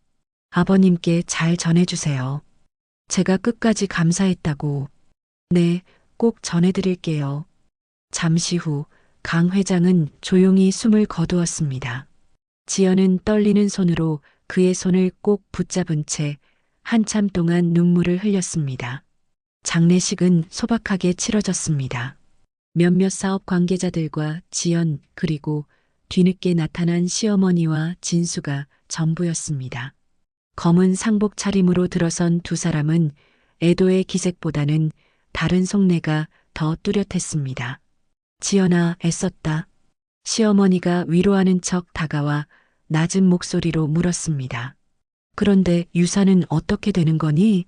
아버님께 잘 전해주세요. 제가 끝까지 감사했다고. 네, 꼭 전해드릴게요. 잠시 후 강 회장은 조용히 숨을 거두었습니다. 지연은 떨리는 손으로 그의 손을 꼭 붙잡은 채 한참 동안 눈물을 흘렸습니다. 장례식은 소박하게 치러졌습니다. 몇몇 사업 관계자들과 지연 그리고 뒤늦게 나타난 시어머니와 진수가 전부였습니다. 검은 상복 차림으로 들어선 두 사람은 애도의 기색보다는 다른 속내가 더 뚜렷했습니다. 지연아, 애썼다. 시어머니가 위로하는 척 다가와 낮은 목소리로 물었습니다. 그런데 유산은 어떻게 되는 거니?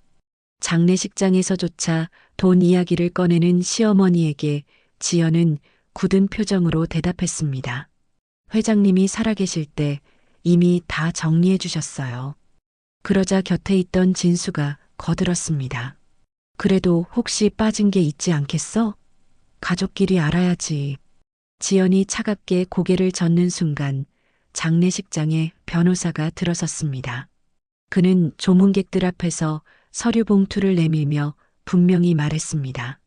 장례식장에서조차 돈 이야기를 꺼내는 시어머니에게 지연은 굳은 표정으로 대답했습니다. 회장님이 살아계실 때 이미 다 정리해 주셨어요. 그러자 곁에 있던 진수가 거들었습니다. 그래도 혹시 빠진 게 있지 않겠어? 가족끼리 알아야지. 지연이 차갑게 고개를 젓는 순간 장례식장에 변호사가 들어섰습니다. 그는 조문객들 앞에서 서류 봉투를 내밀며 분명히 말했습니다.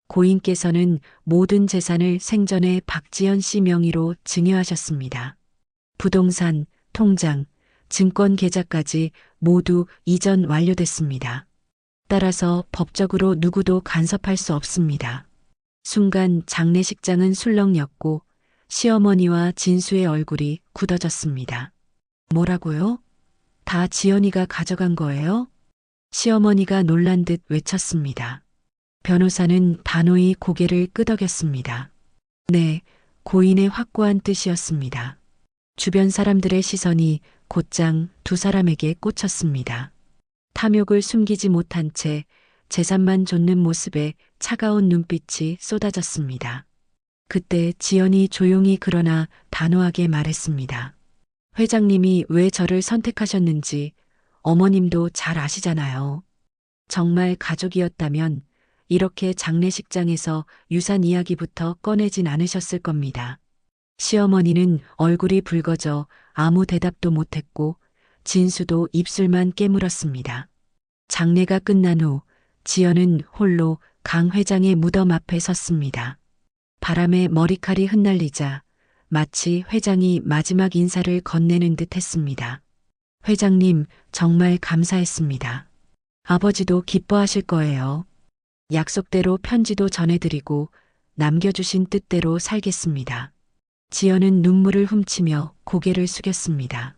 고인께서는 모든 재산을 생전에 박지연 씨 명의로 증여하셨습니다. 부동산, 통장, 증권 계좌까지 모두 이전 완료됐습니다. 따라서 법적으로 누구도 간섭할 수 없습니다. 순간 장례식장은 술렁였고 시어머니와 진수의 얼굴이 굳어졌습니다. 뭐라고요? 다 지연이가 가져간 거예요? 시어머니가 놀란 듯 외쳤습니다. 변호사는 단호히 고개를 끄덕였습니다. 네, 고인의 확고한 뜻이었습니다. 주변 사람들의 시선이 곧장 두 사람에게 꽂혔습니다. 탐욕을 숨기지 못한 채 재산만 좇는 모습에 차가운 눈빛이 쏟아졌습니다. 그때 지연이 조용히 그러나 단호하게 말했습니다. 회장님이 왜 저를 선택하셨는지 어머님도 잘 아시잖아요. 정말 가족이었다면 이렇게 장례식장에서 유산 이야기부터 꺼내진 않으셨을 겁니다. 시어머니는 얼굴이 붉어져 아무 대답도 못했고 진수도 입술만 깨물었습니다. 장례가 끝난 후 지연은 홀로 강 회장의 무덤 앞에 섰습니다. 바람에 머리칼이 흩날리자 마치 회장이 마지막 인사를 건네는 듯 했습니다. 회장님, 정말 감사했습니다. 아버지도 기뻐하실 거예요. 약속대로 편지도 전해드리고 남겨주신 뜻대로 살겠습니다. 지연은 눈물을 훔치며 고개를 숙였습니다.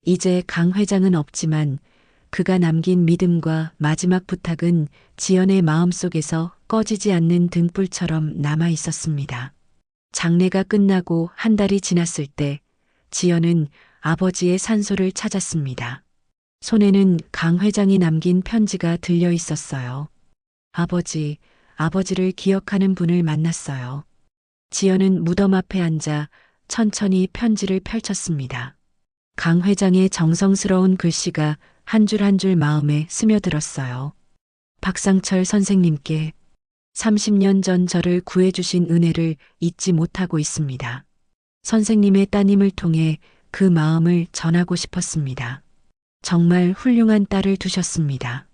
이제 강 회장은 없지만 그가 남긴 믿음과 마지막 부탁은 지연의 마음속에서 꺼지지 않는 등불처럼 남아 있었습니다. 장례가 끝나고 한 달이 지났을 때 지연은 아버지의 산소를 찾았습니다. 손에는 강 회장이 남긴 편지가 들려 있었어요. 아버지를 기억하는 분을 만났어요. 지연은 무덤 앞에 앉아 천천히 편지를 펼쳤습니다. 강 회장의 정성스러운 글씨가 한 줄 한 줄 마음에 스며들었어요. 박상철 선생님께 30년 전 저를 구해주신 은혜를 잊지 못하고 있습니다. 선생님의 따님을 통해 그 마음을 전하고 싶었습니다. 정말 훌륭한 딸을 두셨습니다.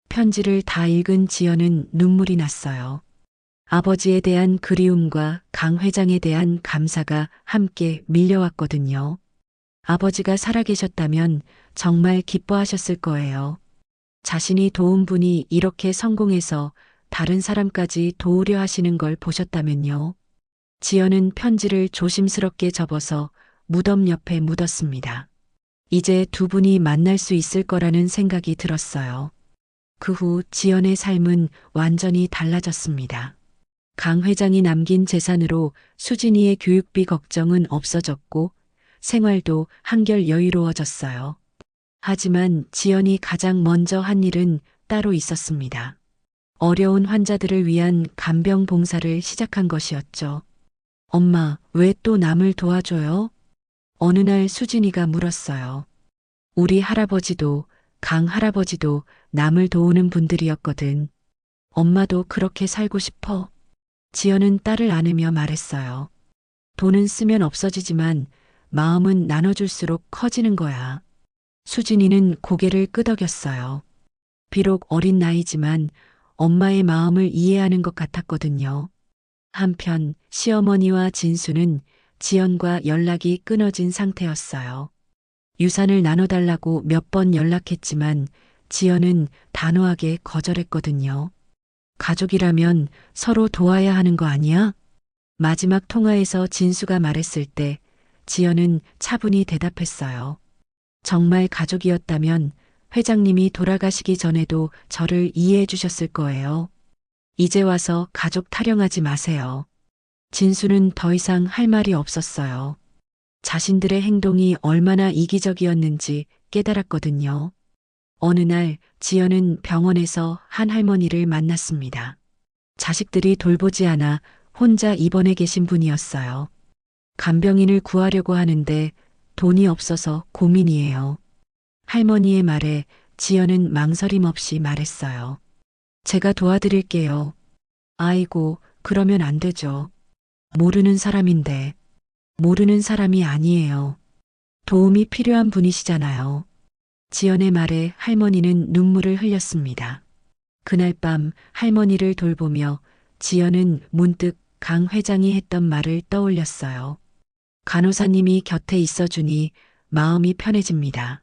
편지를 다 읽은 지연은 눈물이 났어요. 아버지에 대한 그리움과 강 회장에 대한 감사가 함께 밀려왔거든요. 아버지가 살아계셨다면 정말 기뻐하셨을 거예요. 자신이 도운 분이 이렇게 성공해서 다른 사람까지 도우려 하시는 걸 보셨다면요. 지연은 편지를 조심스럽게 접어서 무덤 옆에 묻었습니다. 이제 두 분이 만날 수 있을 거라는 생각이 들었어요. 그 후 지연의 삶은 완전히 달라졌습니다. 강 회장이 남긴 재산으로 수진이의 교육비 걱정은 없어졌고 생활도 한결 여유로워졌어요. 하지만 지연이 가장 먼저 한 일은 따로 있었습니다. 어려운 환자들을 위한 간병 봉사를 시작한 것이었죠. 엄마, 왜 또 남을 도와줘요? 어느 날 수진이가 물었어요. 우리 할아버지도 강 할아버지도 남을 도우는 분들이었거든. 엄마도 그렇게 살고 싶어? 지연은 딸을 안으며 말했어요. 돈은 쓰면 없어지지만 마음은 나눠줄수록 커지는 거야. 수진이는 고개를 끄덕였어요. 비록 어린 나이지만 엄마의 마음을 이해하는 것 같았거든요. 한편 시어머니와 진수는 지연과 연락이 끊어진 상태였어요. 유산을 나눠달라고 몇 번 연락했지만 지연은 단호하게 거절했거든요. 가족이라면 서로 도와야 하는 거 아니야? 마지막 통화에서 진수가 말했을 때 지연은 차분히 대답했어요. 정말 가족이었다면 회장님이 돌아가시기 전에도 저를 이해해 주셨을 거예요. 이제 와서 가족 타령하지 마세요. 진수는 더 이상 할 말이 없었어요. 자신들의 행동이 얼마나 이기적이었는지 깨달았거든요. 어느 날 지연은 병원에서 한 할머니를 만났습니다. 자식들이 돌보지 않아 혼자 입원해 계신 분이었어요. 간병인을 구하려고 하는데 돈이 없어서 고민이에요. 할머니의 말에 지연은 망설임 없이 말했어요. 제가 도와드릴게요. 아이고, 그러면 안 되죠. 모르는 사람인데. 모르는 사람이 아니에요. 도움이 필요한 분이시잖아요. 지연의 말에 할머니는 눈물을 흘렸습니다. 그날 밤 할머니를 돌보며 지연은 문득 강 회장이 했던 말을 떠올렸어요. 간호사님이 곁에 있어주니 마음이 편해집니다.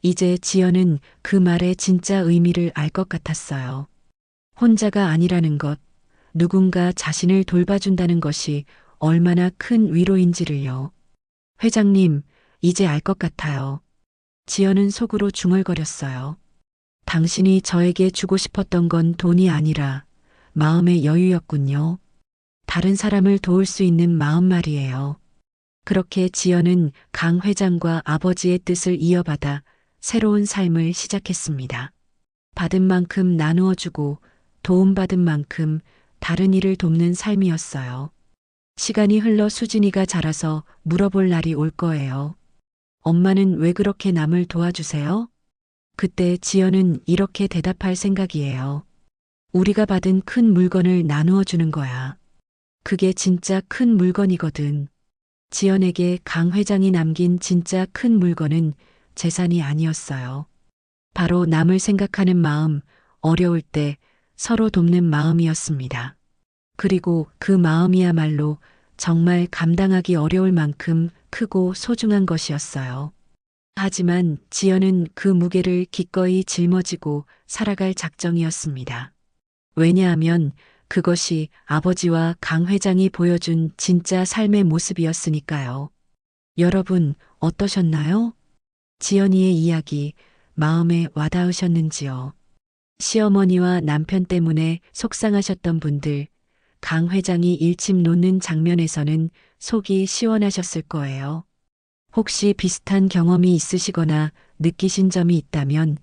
이제 지연은 그 말의 진짜 의미를 알 것 같았어요. 혼자가 아니라는 것, 누군가 자신을 돌봐준다는 것이 얼마나 큰 위로인지를요. 회장님, 이제 알 것 같아요. 지연은 속으로 중얼거렸어요. 당신이 저에게 주고 싶었던 건 돈이 아니라 마음의 여유였군요. 다른 사람을 도울 수 있는 마음 말이에요. 그렇게 지연은 강 회장과 아버지의 뜻을 이어받아 새로운 삶을 시작했습니다. 받은 만큼 나누어 주고 도움받은 만큼 다른 이를 돕는 삶이었어요. 시간이 흘러 수진이가 자라서 물어볼 날이 올 거예요. 엄마는 왜 그렇게 남을 도와주세요? 그때 지연은 이렇게 대답할 생각이에요. 우리가 받은 큰 물건을 나누어 주는 거야. 그게 진짜 큰 물건이거든. 지연에게 강 회장이 남긴 진짜 큰 물건은 재산이 아니었어요. 바로 남을 생각하는 마음, 어려울 때 서로 돕는 마음이었습니다. 그리고 그 마음이야말로 정말 감당하기 어려울 만큼 크고 소중한 것이었어요. 하지만 지연은 그 무게를 기꺼이 짊어지고 살아갈 작정이었습니다. 왜냐하면 그것이 아버지와 강 회장이 보여준 진짜 삶의 모습이었으니까요. 여러분, 어떠셨나요? 지연이의 이야기, 마음에 와닿으셨는지요? 시어머니와 남편 때문에 속상하셨던 분들, 강 회장이 일침 놓는 장면에서는 속이 시원하셨을 거예요. 혹시 비슷한 경험이 있으시거나 느끼신 점이 있다면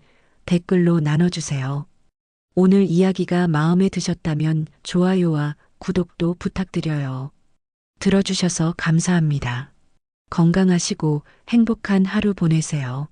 댓글로 나눠주세요. 오늘 이야기가 마음에 드셨다면 좋아요와 구독도 부탁드려요. 들어주셔서 감사합니다. 건강하시고 행복한 하루 보내세요.